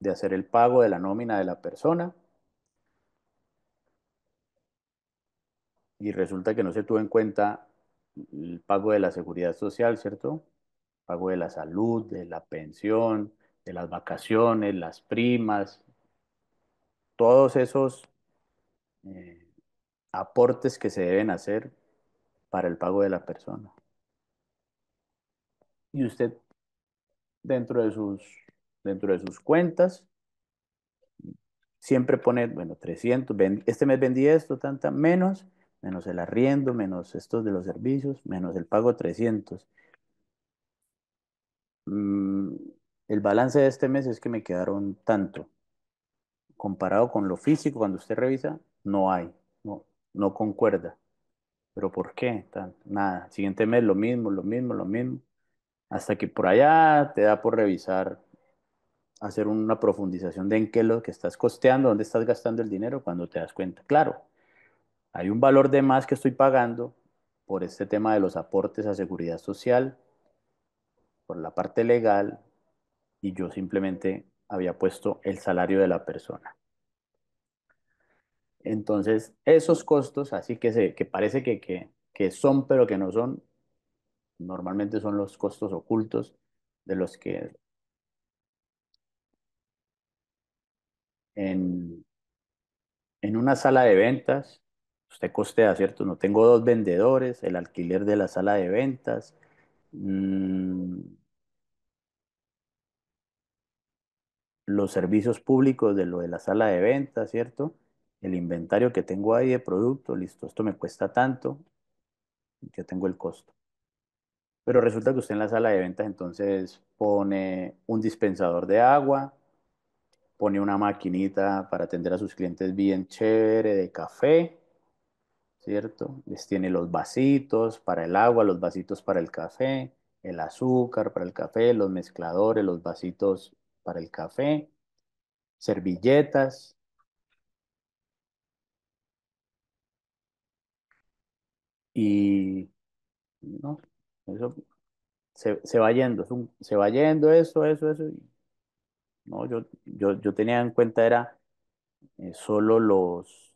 hacer el pago de la nómina de la persona y resulta que no se tuvo en cuenta el pago de la seguridad social, ¿cierto? Pago de la salud, de la pensión, de las vacaciones, las primas, todos esos eh, aportes que se deben hacer para el pago de la persona. Y usted dentro de dentro de sus cuentas siempre pone, bueno, 300, este mes vendí esto, tanta, menos el arriendo, menos estos de los servicios, menos el pago 300. Mm, el balance de este mes es que me quedaron tanto. Comparado con lo físico, cuando usted revisa, no hay, no concuerda. ¿Pero por qué? Nada. Siguiente mes lo mismo, lo mismo, lo mismo. Hasta que por allá te da por revisar, hacer una profundización de en qué es lo que estás costeando, dónde estás gastando el dinero, cuando te das cuenta. Claro, hay un valor de más que estoy pagando por este tema de los aportes a seguridad social, por la parte legal, y yo simplemente había puesto el salario de la persona. Entonces, esos costos, así que parece que son, pero que no son, normalmente son los costos ocultos de los que en, en una sala de ventas usted costea, ¿cierto? No tengo dos vendedores, el alquiler de la sala de ventas, mm, los servicios públicos de lo de la sala de ventas, ¿cierto? El inventario que tengo ahí de producto, listo, esto me cuesta tanto, yo tengo el costo. Pero resulta que usted en la sala de ventas entonces pone un dispensador de agua, pone una maquinita para atender a sus clientes bien chévere de café, ¿cierto? Les tiene los vasitos para el agua, los vasitos para el café, el azúcar para el café, los mezcladores, los vasitos para el café, servilletas y no, eso se va yendo, se va yendo eso. Y, no, yo tenía en cuenta era solo los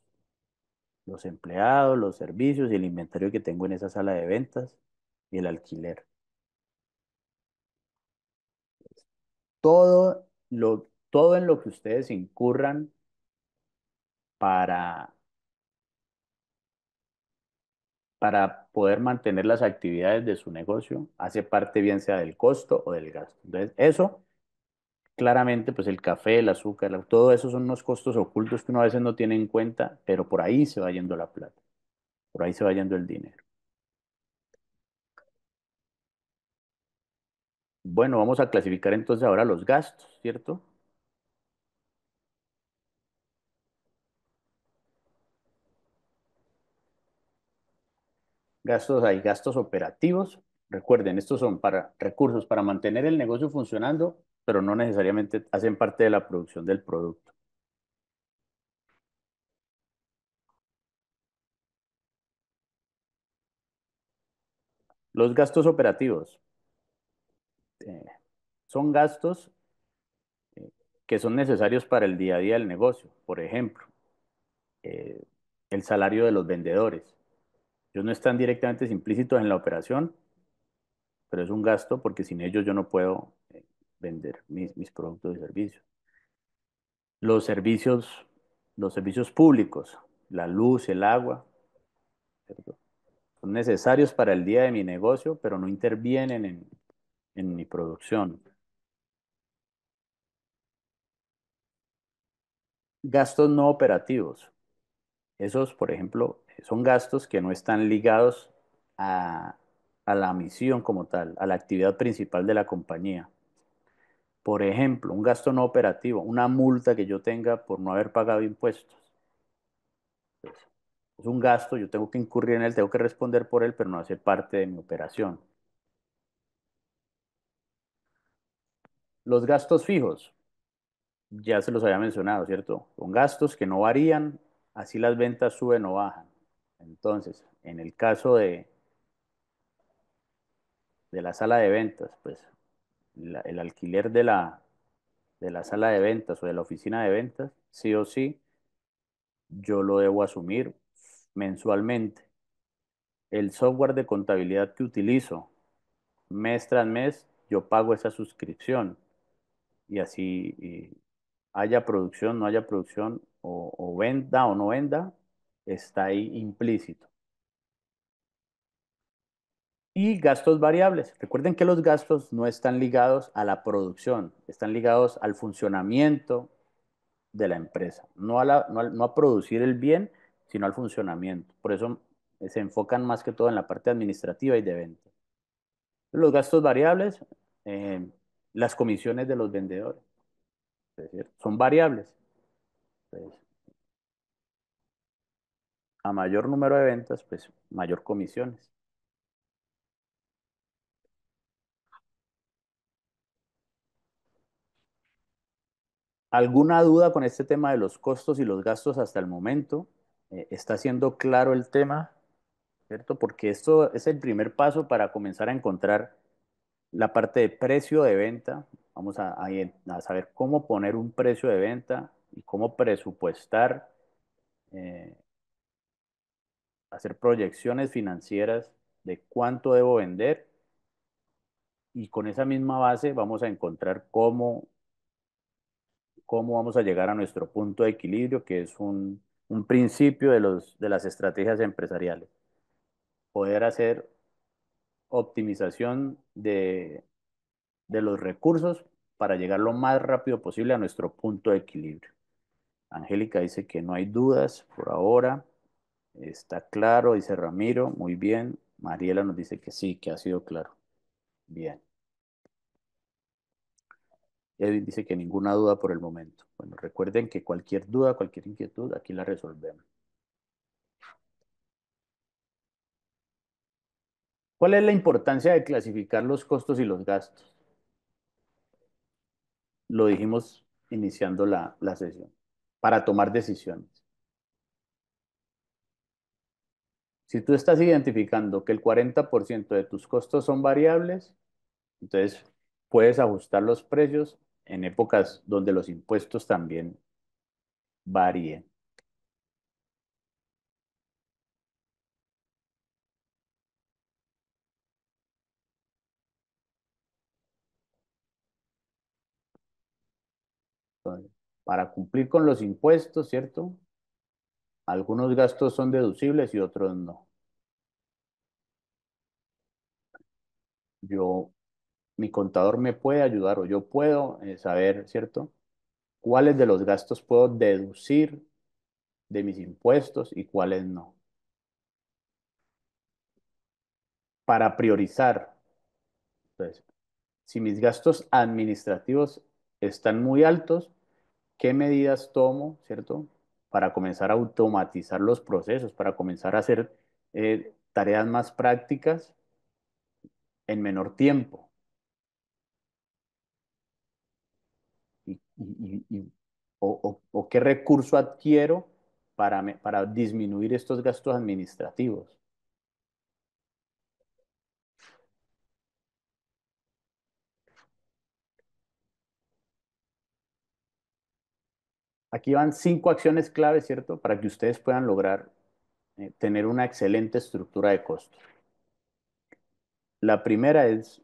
empleados, los servicios y el inventario que tengo en esa sala de ventas y el alquiler. Todo en lo que ustedes incurran para, para poder mantener las actividades de su negocio hace parte bien sea del costo o del gasto. Entonces, eso claramente, pues el café, el azúcar, todo eso son unos costos ocultos que uno a veces no tiene en cuenta, pero por ahí se va yendo la plata, por ahí se va yendo el dinero. Bueno, vamos a clasificar entonces ahora los gastos, ¿cierto? Gastos hay gastos operativos. Recuerden, estos son para recursos para mantener el negocio funcionando, pero no necesariamente hacen parte de la producción del producto. Los gastos operativos eh, son gastos que son necesarios para el día a día del negocio. Por ejemplo, eh, el salario de los vendedores. Ellos no están directamente implícitos en la operación, pero es un gasto porque sin ellos yo no puedo vender mis productos y servicios. Los servicios, los servicios públicos, la luz, el agua, ¿cierto? Son necesarios para el día de mi negocio, pero no intervienen en mi producción. Gastos no operativos. Esos, por ejemplo, son gastos que no están ligados a, a la misión como tal, a la actividad principal de la compañía. Por ejemplo, un gasto no operativo, una multa que yo tenga por no haber pagado impuestos. Es un gasto, yo tengo que incurrir en él, tengo que responder por él, pero no hace parte de mi operación. Los gastos fijos, ya se los había mencionado, ¿cierto? Son gastos que no varían, así las ventas suben o bajan. Entonces, en el caso de la sala de ventas, pues el alquiler de la sala de ventas o de la oficina de ventas, sí o sí, yo lo debo asumir mensualmente. El software de contabilidad que utilizo, mes tras mes, yo pago esa suscripción y así haya producción, no haya producción, o venda o no venda, está ahí implícito. Y gastos variables. Recuerden que los gastos no están ligados a la producción, están ligados al funcionamiento de la empresa, no a producir el bien, sino al funcionamiento. Por eso se enfocan más que todo en la parte administrativa y de venta. Los gastos variables, eh, las comisiones de los vendedores, es decir, son variables. Pues, a mayor número de ventas, pues mayor comisiones. ¿Alguna duda con este tema de los costos y los gastos hasta el momento? ¿Está siendo claro el tema? ¿Cierto? Porque esto es el primer paso para comenzar a encontrar la parte de precio de venta. Vamos a saber cómo poner un precio de venta y cómo presupuestar, eh, hacer proyecciones financieras de cuánto debo vender y con esa misma base vamos a encontrar cómo vamos a llegar a nuestro punto de equilibrio, que es un principio de las estrategias empresariales. Poder hacer optimización de los recursos para llegar lo más rápido posible a nuestro punto de equilibrio. Angélica dice que no hay dudas por ahora. Está claro, dice Ramiro. Muy bien. Mariela nos dice que sí, que ha sido claro. Bien. Edwin dice que ninguna duda por el momento. Bueno, recuerden que cualquier duda, cualquier inquietud, aquí la resolvemos. ¿Cuál es la importancia de clasificar los costos y los gastos? Lo dijimos iniciando la sesión, para tomar decisiones. Si tú estás identificando que el 40% de tus costos son variables, entonces puedes ajustar los precios en épocas donde los impuestos también varíen. Entonces, para cumplir con los impuestos, ¿cierto? Algunos gastos son deducibles y otros no. Yo, mi contador me puede ayudar o yo puedo saber, ¿cierto? ¿Cuáles de los gastos puedo deducir de mis impuestos y cuáles no? Para priorizar, pues, si mis gastos administrativos están muy altos, ¿qué medidas tomo, ¿cierto? Para comenzar a automatizar los procesos, para comenzar a hacer tareas más prácticas en menor tiempo. O qué recurso adquiero para disminuir estos gastos administrativos. Aquí van 5 acciones claves, ¿cierto? Para que ustedes puedan lograr tener una excelente estructura de costos. La primera es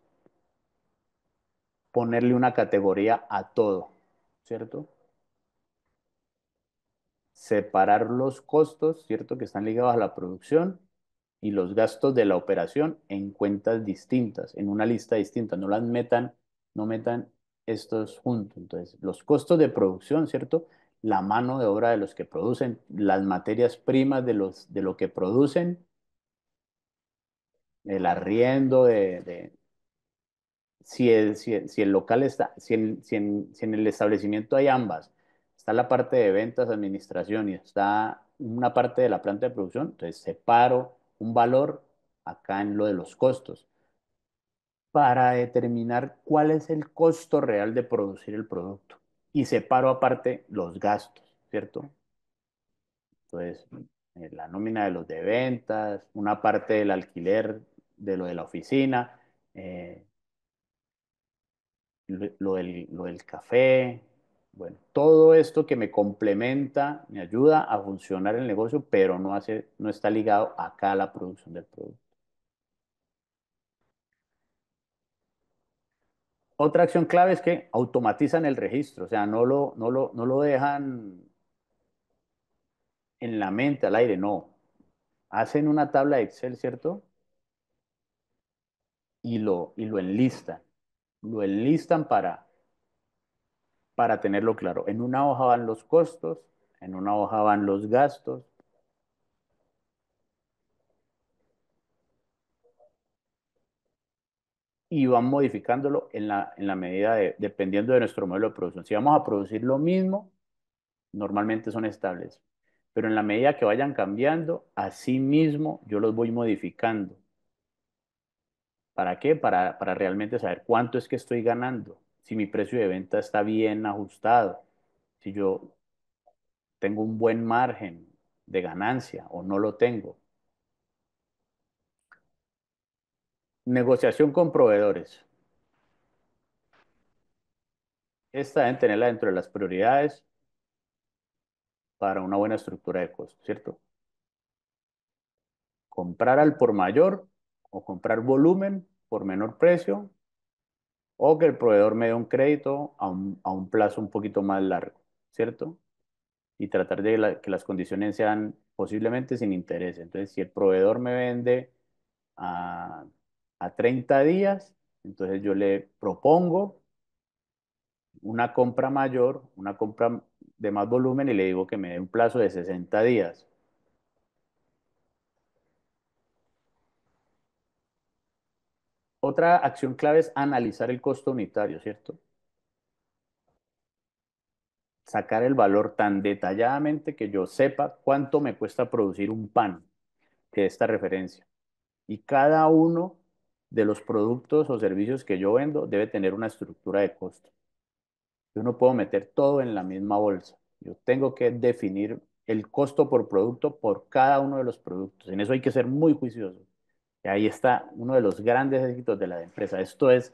ponerle una categoría a todo, ¿cierto? Separar los costos, ¿cierto? Que están ligados a la producción y los gastos de la operación en cuentas distintas, en una lista distinta. No metan estos juntos. Entonces, los costos de producción, ¿cierto? La mano de obra de los que producen, las materias primas de lo que producen, el arriendo si el local está, si en el establecimiento hay ambas, está la parte de ventas, administración y está una parte de la planta de producción, entonces separo un valor acá en lo de los costos para determinar cuál es el costo real de producir el producto y separo aparte los gastos, ¿cierto? Entonces, la nómina de los de ventas, una parte del alquiler de lo de la oficina, eh, lo del café, bueno, todo esto que me complementa, me ayuda a funcionar el negocio, pero no está ligado acá a la producción del producto. Otra acción clave es que automatizan el registro, o sea, no lo dejan en la mente, al aire, no. Hacen una tabla de Excel, ¿cierto? Y lo enlistan. Lo enlistan para tenerlo claro. En una hoja van los costos, en una hoja van los gastos, y van modificándolo en la medida dependiendo de nuestro modelo de producción. Si vamos a producir lo mismo, normalmente son estables, pero en la medida que vayan cambiando, así mismo yo los voy modificando. ¿Para qué? Para realmente saber cuánto es que estoy ganando, si mi precio de venta está bien ajustado, si yo tengo un buen margen de ganancia o no lo tengo. Negociación con proveedores. Esta deben tenerla dentro de las prioridades para una buena estructura de costos, ¿cierto? Comprar al por mayor o comprar volumen por menor precio o que el proveedor me dé un crédito a un plazo un poquito más largo, ¿cierto? Y tratar de que las condiciones sean posiblemente sin interés. Entonces, si el proveedor me vende a, a 30 días, entonces yo le propongo una compra mayor, una compra de más volumen y le digo que me dé un plazo de 60 días. Otra acción clave es analizar el costo unitario, ¿cierto? Sacar el valor tan detalladamente que yo sepa cuánto me cuesta producir un pan de esta referencia. Y cada uno de los productos o servicios que yo vendo debe tener una estructura de costo. Yo no puedo meter todo en la misma bolsa. Yo tengo que definir el costo por producto por cada uno de los productos. En eso hay que ser muy juicioso. Y ahí está uno de los grandes éxitos de la empresa. Esto es,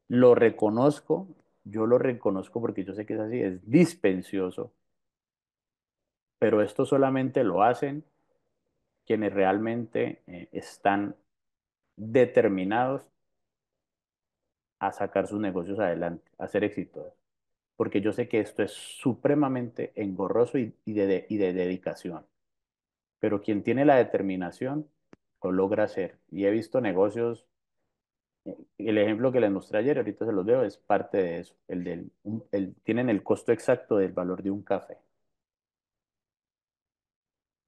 lo reconozco, yo lo reconozco porque yo sé que es así, es dispensioso, pero esto solamente lo hacen quienes realmente están determinados a sacar sus negocios adelante, a ser exitosos. Porque yo sé que esto es supremamente engorroso y de dedicación. Pero quien tiene la determinación lo logra hacer. Y he visto negocios, el ejemplo que les mostré ayer, ahorita se los veo, es parte de eso. Tienen el costo exacto del valor de un café.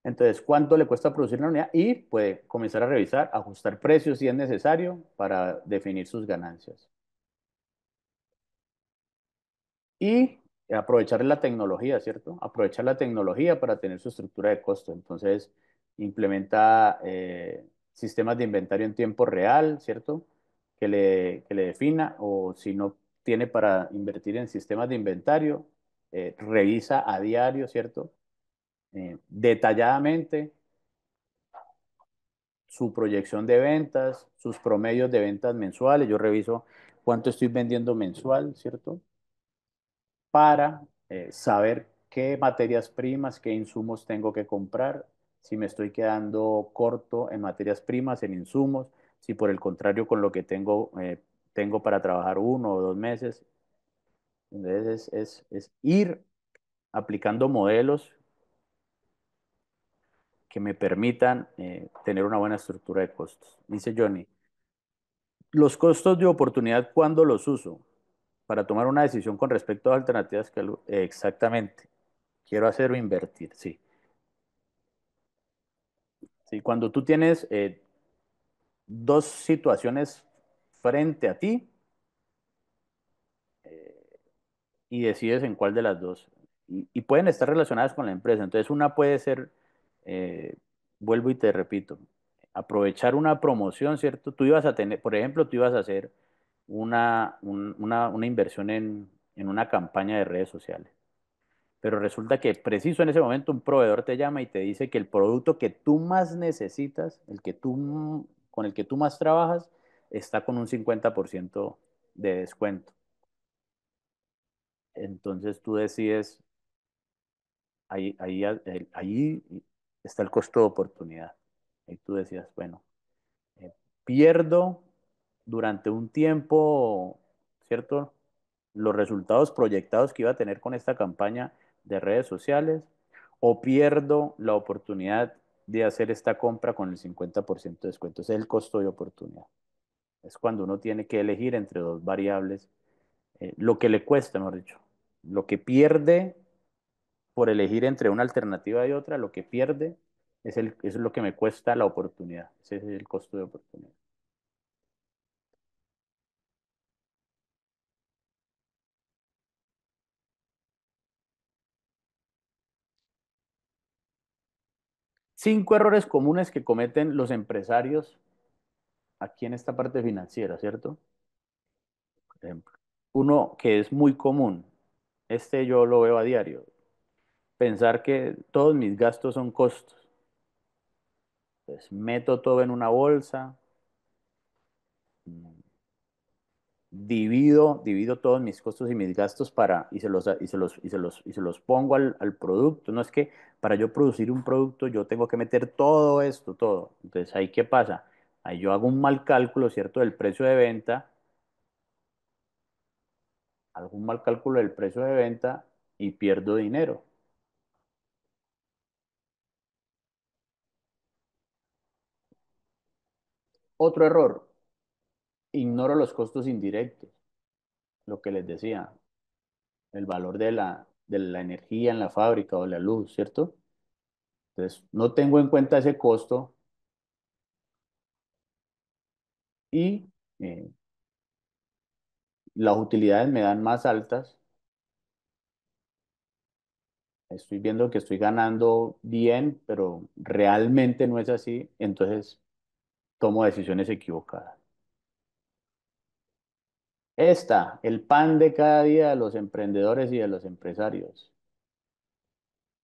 Entonces, ¿cuánto le cuesta producir una unidad? Y puede comenzar a revisar, ajustar precios si es necesario para definir sus ganancias. Y aprovechar la tecnología, ¿cierto? Aprovechar la tecnología para tener su estructura de costo. Entonces, implementa sistemas de inventario en tiempo real, ¿cierto? Que le defina, o si no tiene para invertir en sistemas de inventario, revisa a diario, ¿cierto? Detalladamente su proyección de ventas, sus promedios de ventas mensuales. Yo reviso cuánto estoy vendiendo mensual, ¿cierto? Para saber qué materias primas, qué insumos tengo que comprar, si me estoy quedando corto en materias primas, en insumos, si por el contrario con lo que tengo para trabajar 1 o 2 meses. Entonces es ir aplicando modelos que me permitan tener una buena estructura de costos. Dice Johnny, los costos de oportunidad, ¿cuándo los uso? Para tomar una decisión con respecto a alternativas exactamente. Quiero hacer o invertir, sí. Sí, cuando tú tienes dos situaciones frente a ti y decides en cuál de las dos. Y pueden estar relacionadas con la empresa. Entonces, una puede ser, eh, vuelvo y te repito, aprovechar una promoción, ¿cierto? Tú ibas a tener, por ejemplo, tú ibas a hacer una inversión en una campaña de redes sociales. Pero resulta que preciso en ese momento un proveedor te llama y te dice que el producto que tú más necesitas, con el que tú más trabajas, está con un 50% de descuento. Entonces tú decides, ahí está el costo de oportunidad. Ahí tú decías, bueno, eh, pierdo durante un tiempo, ¿cierto? Los resultados proyectados que iba a tener con esta campaña de redes sociales, o pierdo la oportunidad de hacer esta compra con el 50% de descuento. Ese es el costo de oportunidad. Es cuando uno tiene que elegir entre dos variables, lo que le cuesta, mejor dicho, lo que pierde por elegir entre una alternativa y otra, lo que pierde es lo que me cuesta la oportunidad. Ese es el costo de oportunidad. 5 errores comunes que cometen los empresarios aquí en esta parte financiera, ¿cierto? Por ejemplo, uno que es muy común, este yo lo veo a diario, pensar que todos mis gastos son costos. Entonces, meto todo en una bolsa, divido todos mis costos y mis gastos y se los pongo al producto. No es que para yo producir un producto yo tengo que meter todo esto, todo. Entonces, ¿ahí qué pasa? Ahí yo hago un mal cálculo, ¿cierto? Del precio de venta, hago un mal cálculo del precio de venta y pierdo dinero. Otro error, ignoro los costos indirectos, lo que les decía, el valor de la energía en la fábrica o la luz, ¿cierto? Entonces, no tengo en cuenta ese costo y eh, las utilidades me dan más altas. Estoy viendo que estoy ganando bien, pero realmente no es así. Entonces, tomo decisiones equivocadas. El pan de cada día de los emprendedores y de los empresarios.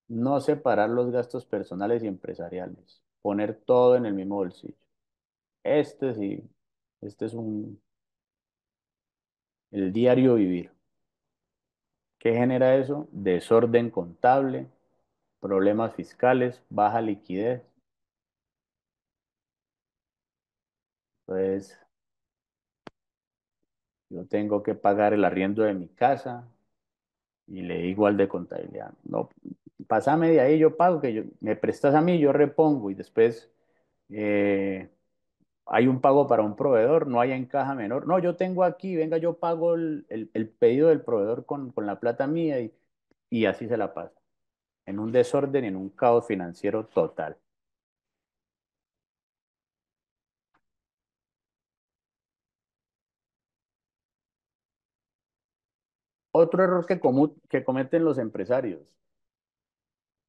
No separar los gastos personales y empresariales. Poner todo en el mismo bolsillo. Sí, este es el diario vivir. ¿Qué genera eso? Desorden contable, problemas fiscales, baja liquidez. Entonces, yo tengo que pagar el arriendo de mi casa y le digo al de contabilidad, no, pásame de ahí, yo pago, me prestas a mí, yo repongo y después eh, hay un pago para un proveedor, no hay en caja menor. No, yo tengo aquí, venga, yo pago el pedido del proveedor con la plata mía y así se la pasa, en un desorden, en un caos financiero total. Otro error que cometen los empresarios,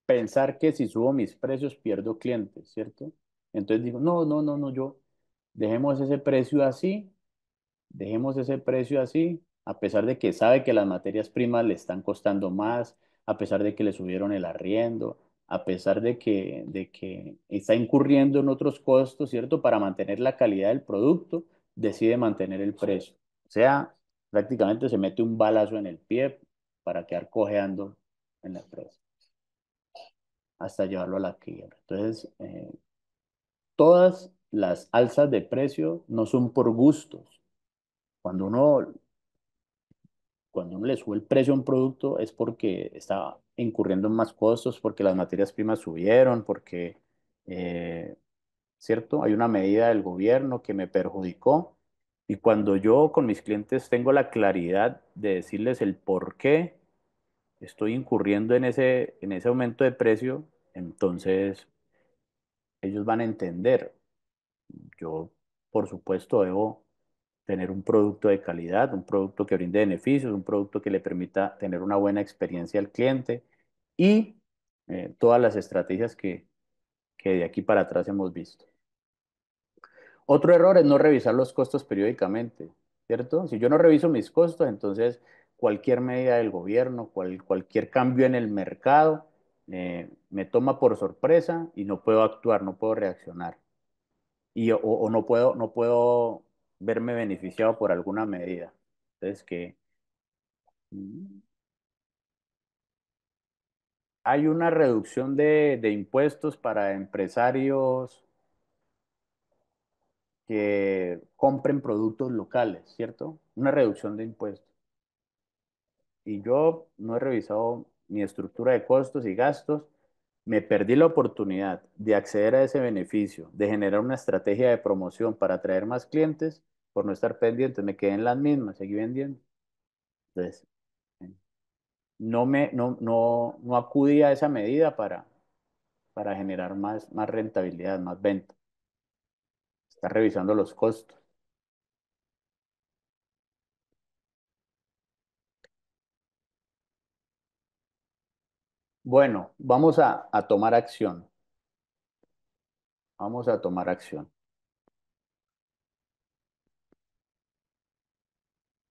pensar que si subo mis precios pierdo clientes, ¿cierto? Entonces dijo, no, no, no, no, yo dejemos ese precio así, dejemos ese precio así, a pesar de que sabe que las materias primas le están costando más, a pesar de que le subieron el arriendo, a pesar de que está incurriendo en otros costos, ¿cierto? Para mantener la calidad del producto, decide mantener el precio. O sea, prácticamente se mete un balazo en el pie para quedar cojeando en la empresa, hasta llevarlo a la quiebra. Entonces, todas las alzas de precio no son por gustos. Cuando uno Cuando uno le sube el precio a un producto es porque está incurriendo en más costos, porque las materias primas subieron, porque, eh, ¿cierto? Hay una medida del gobierno que me perjudicó. Y cuando yo con mis clientes tengo la claridad de decirles el por qué estoy incurriendo en ese aumento de precio, entonces ellos van a entender. Yo, por supuesto, debo tener un producto de calidad, un producto que brinde beneficios, un producto que le permita tener una buena experiencia al cliente y todas las estrategias que de aquí para atrás hemos visto. Otro error es no revisar los costos periódicamente, ¿cierto? Si yo no reviso mis costos, entonces cualquier medida del gobierno, cualquier cambio en el mercado, me toma por sorpresa y no puedo actuar, no puedo reaccionar. O no puedo verme beneficiado por alguna medida. Entonces, que mm, hay una reducción de impuestos para empresarios que compren productos locales, ¿cierto? Una reducción de impuestos. Y yo no he revisado mi estructura de costos y gastos. Me perdí la oportunidad de acceder a ese beneficio, de generar una estrategia de promoción para atraer más clientes por no estar pendiente. Me quedé en las mismas, seguí vendiendo. Entonces, no acudí a esa medida para generar más rentabilidad, más venta. Está revisando los costos. Bueno, vamos a tomar acción. Vamos a tomar acción.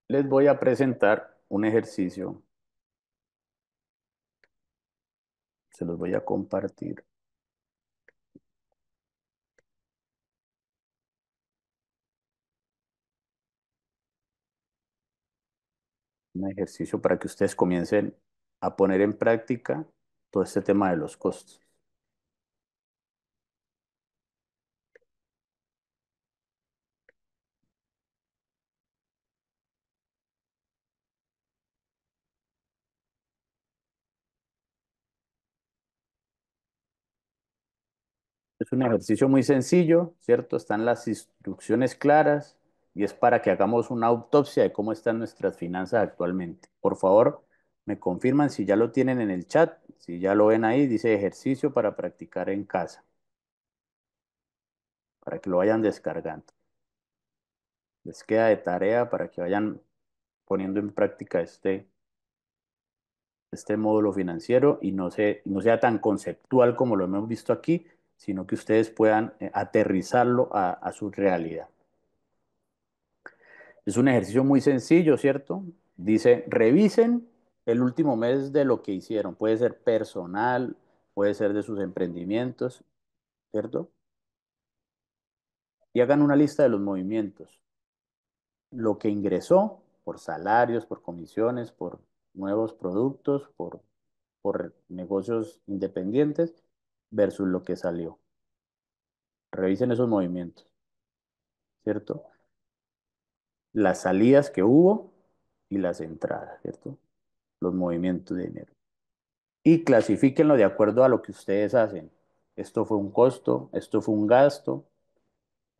Les voy a presentar un ejercicio. Se los voy a compartir. Un ejercicio para que ustedes comiencen a poner en práctica todo este tema de los costos. Es un ejercicio muy sencillo, ¿cierto? Están las instrucciones claras y es para que hagamos una autopsia de cómo están nuestras finanzas actualmente. Por favor, me confirman si ya lo tienen en el chat, si ya lo ven ahí, dice ejercicio para practicar en casa, para que lo vayan descargando. Les queda de tarea para que vayan poniendo en práctica este módulo financiero y no sea tan conceptual como lo hemos visto aquí, sino que ustedes puedan aterrizarlo a su realidad. Es un ejercicio muy sencillo, ¿cierto? Dice, revisen el último mes de lo que hicieron. Puede ser personal, puede ser de sus emprendimientos, ¿cierto? Y hagan una lista de los movimientos. Lo que ingresó por salarios, por comisiones, por nuevos productos, por negocios independientes versus lo que salió. Revisen esos movimientos, ¿cierto? Las salidas que hubo y las entradas, ¿cierto? Los movimientos de dinero. Y clasifíquenlo de acuerdo a lo que ustedes hacen. Esto fue un costo, esto fue un gasto,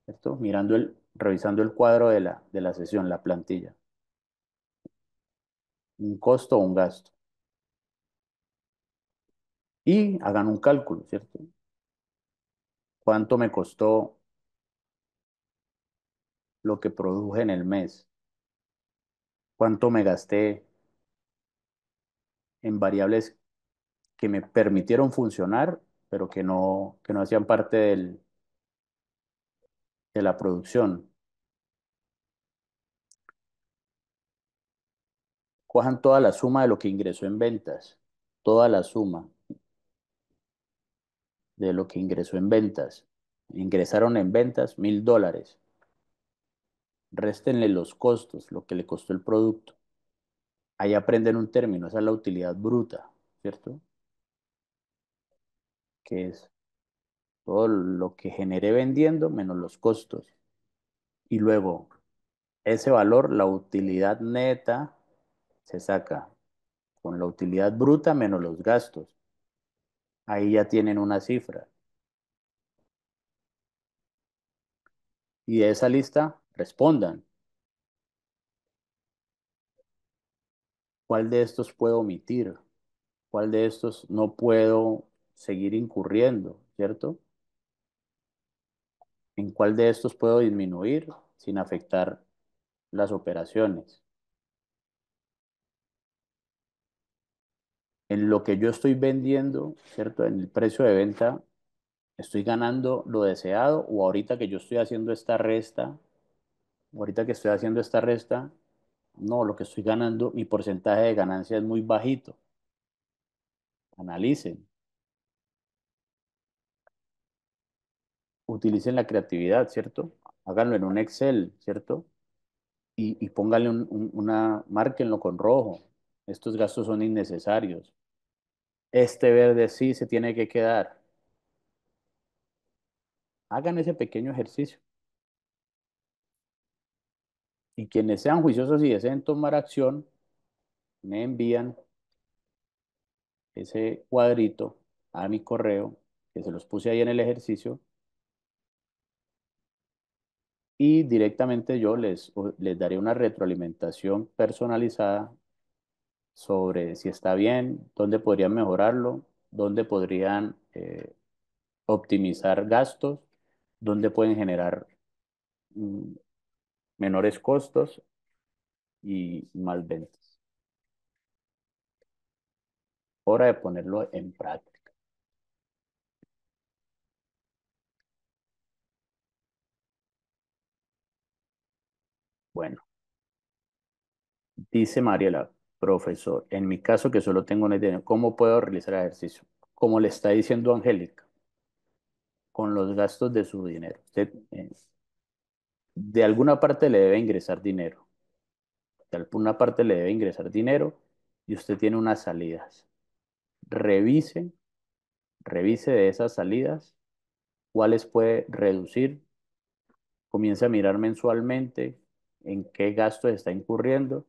¿cierto? Revisando el cuadro de la sesión, la plantilla. Un costo o un gasto. Y hagan un cálculo, ¿cierto? ¿Cuánto me costó lo que produje en el mes? ¿Cuánto me gasté en variables que me permitieron funcionar, pero que no hacían parte de la producción. Cojan toda la suma de lo que ingresó en ventas, toda la suma de lo que ingresó en ventas. Ingresaron en ventas $1.000. Réstenle los costos, lo que le costó el producto. Ahí aprenden un término, esa es la utilidad bruta, ¿cierto? Que es todo lo que generé vendiendo menos los costos. Y luego, ese valor, la utilidad neta, se saca con la utilidad bruta menos los gastos. Ahí ya tienen una cifra. Y de esa lista, respondan. ¿Cuál de estos puedo omitir? ¿Cuál de estos no puedo seguir incurriendo? ¿Cierto? ¿En cuál de estos puedo disminuir sin afectar las operaciones? En lo que yo estoy vendiendo, ¿cierto? En el precio de venta, ¿estoy ganando lo deseado o ahorita que yo estoy haciendo esta resta, ahorita que estoy haciendo esta resta, no, lo que estoy ganando, mi porcentaje de ganancia es muy bajito? Analicen, utilicen la creatividad, ¿cierto? Háganlo en un Excel, ¿cierto? Y pónganle márquenlo con rojo. Estos gastos son innecesarios. Este verde sí se tiene que quedar. Hagan ese pequeño ejercicio. Y quienes sean juiciosos y deseen tomar acción, me envían ese cuadrito a mi correo, que se los puse ahí en el ejercicio, y directamente yo les daré una retroalimentación personalizada sobre si está bien, dónde podrían mejorarlo, dónde podrían optimizar gastos, dónde pueden generar mm, menores costos y más ventas. Hora de ponerlo en práctica. Bueno, dice Mariela, profesor, en mi caso que solo tengo una idea, ¿cómo puedo realizar ejercicio? Como le está diciendo Angélica, con los gastos de su dinero. Usted de alguna parte le debe ingresar dinero, de alguna parte le debe ingresar dinero y usted tiene unas salidas. Revise, revise de esas salidas cuáles puede reducir, comience a mirar mensualmente en qué gastos está incurriendo,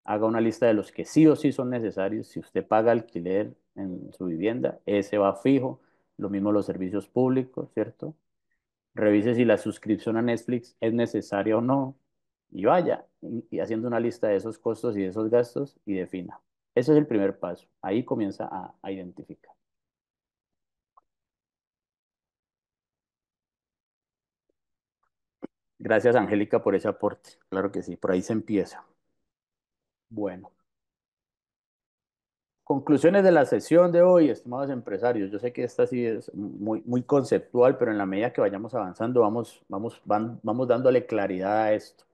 haga una lista de los que sí o sí son necesarios. Si usted paga alquiler en su vivienda, ese va fijo, lo mismo los servicios públicos, ¿cierto? Revise si la suscripción a Netflix es necesaria o no y vaya y haciendo una lista de esos costos y de esos gastos y defina. Ese es el primer paso. Ahí comienza a identificar. Gracias, Angélica, por ese aporte. Claro que sí, por ahí se empieza. Bueno, conclusiones de la sesión de hoy, estimados empresarios. Yo sé que esta sí es muy, muy conceptual, pero en la medida que vayamos avanzando, vamos dándole claridad a esto.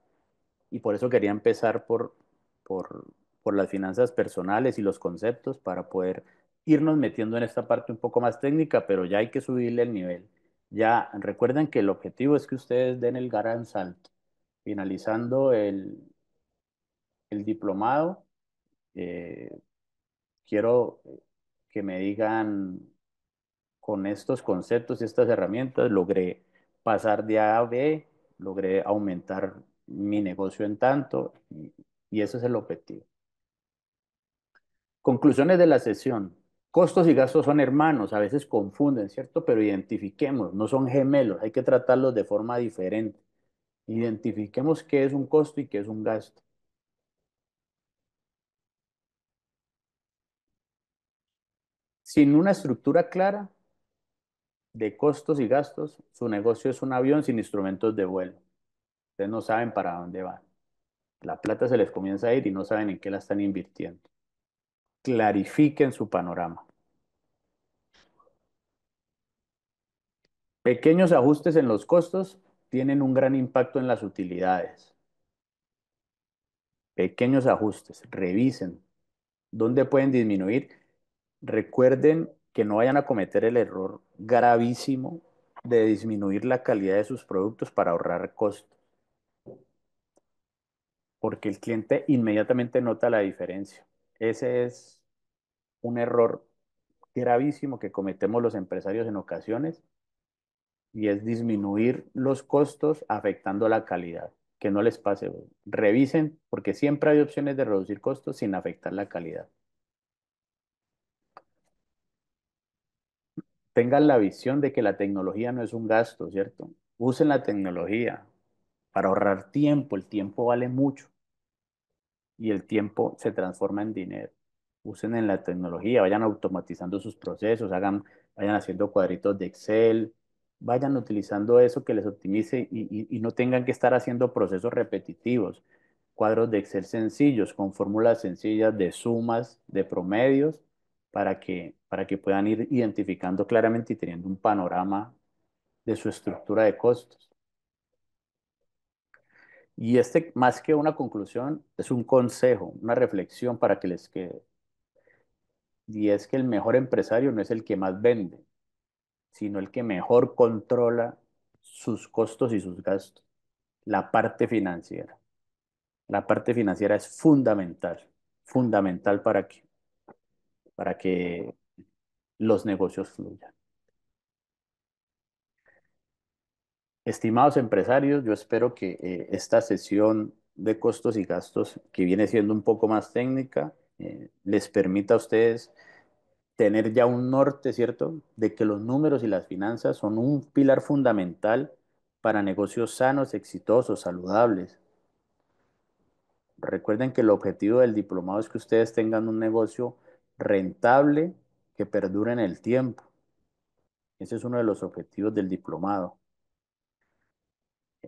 Y por eso quería empezar por, por las finanzas personales y los conceptos para poder irnos metiendo en esta parte un poco más técnica, pero ya hay que subirle el nivel. Ya recuerden que el objetivo es que ustedes den el gran salto. Finalizando el diplomado, eh, quiero que me digan con estos conceptos y estas herramientas, logré pasar de A a B, logré aumentar mi negocio en tanto y ese es el objetivo. Conclusiones de la sesión. Costos y gastos son hermanos, a veces confunden, ¿cierto? Pero identifiquemos, no son gemelos, hay que tratarlos de forma diferente. Identifiquemos qué es un costo y qué es un gasto. Sin una estructura clara de costos y gastos, su negocio es un avión sin instrumentos de vuelo. Ustedes no saben para dónde van. La plata se les comienza a ir y no saben en qué la están invirtiendo. Clarifiquen su panorama. Pequeños ajustes en los costos tienen un gran impacto en las utilidades. Pequeños ajustes, revisen dónde pueden disminuir. Recuerden que no vayan a cometer el error gravísimo de disminuir la calidad de sus productos para ahorrar costos, porque el cliente inmediatamente nota la diferencia. Ese es un error gravísimo que cometemos los empresarios en ocasiones y es disminuir los costos afectando la calidad. Que no les pase. Revisen porque siempre hay opciones de reducir costos sin afectar la calidad. Tengan la visión de que la tecnología no es un gasto, ¿cierto? Usen la tecnología para ahorrar tiempo. El tiempo vale mucho y el tiempo se transforma en dinero. Usen en la tecnología, vayan automatizando sus procesos, vayan haciendo cuadritos de Excel, vayan utilizando eso que les optimice y no tengan que estar haciendo procesos repetitivos. Cuadros de Excel sencillos, con fórmulas sencillas de sumas, de promedios, para que puedan ir identificando claramente y teniendo un panorama de su estructura de costos. Y este, más que una conclusión, es un consejo, una reflexión para que les quede. Y es que el mejor empresario no es el que más vende, sino el que mejor controla sus costos y sus gastos. La parte financiera. La parte financiera es fundamental, fundamental para que los negocios fluyan. Estimados empresarios, yo espero que esta sesión de costos y gastos, que viene siendo un poco más técnica, les permita a ustedes tener ya un norte, ¿cierto? De que los números y las finanzas son un pilar fundamental para negocios sanos, exitosos, saludables. Recuerden que el objetivo del diplomado es que ustedes tengan un negocio rentable que perdure en el tiempo. Ese es uno de los objetivos del diplomado.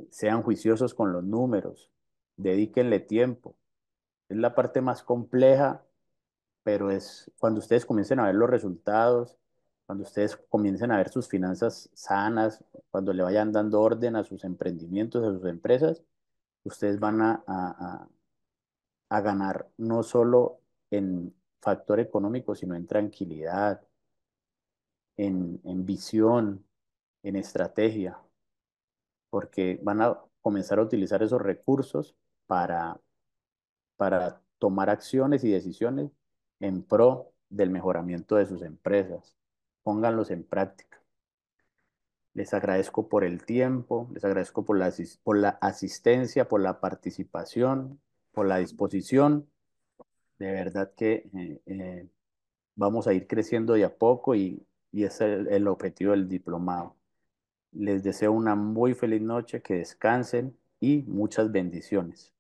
Sean juiciosos con los números, dedíquenle tiempo. Es la parte más compleja, pero es cuando ustedes comiencen a ver los resultados, cuando ustedes comiencen a ver sus finanzas sanas, cuando le vayan dando orden a sus emprendimientos, a sus empresas, ustedes van a ganar no solo en factor económico, sino en tranquilidad, en visión, en estrategia, porque van a comenzar a utilizar esos recursos para, para tomar acciones y decisiones en pro del mejoramiento de sus empresas. Pónganlos en práctica. Les agradezco por el tiempo, les agradezco por la asistencia, por la participación, por la disposición. De verdad que vamos a ir creciendo de a poco y ese es el objetivo del diplomado. Les deseo una muy feliz noche, que descansen y muchas bendiciones.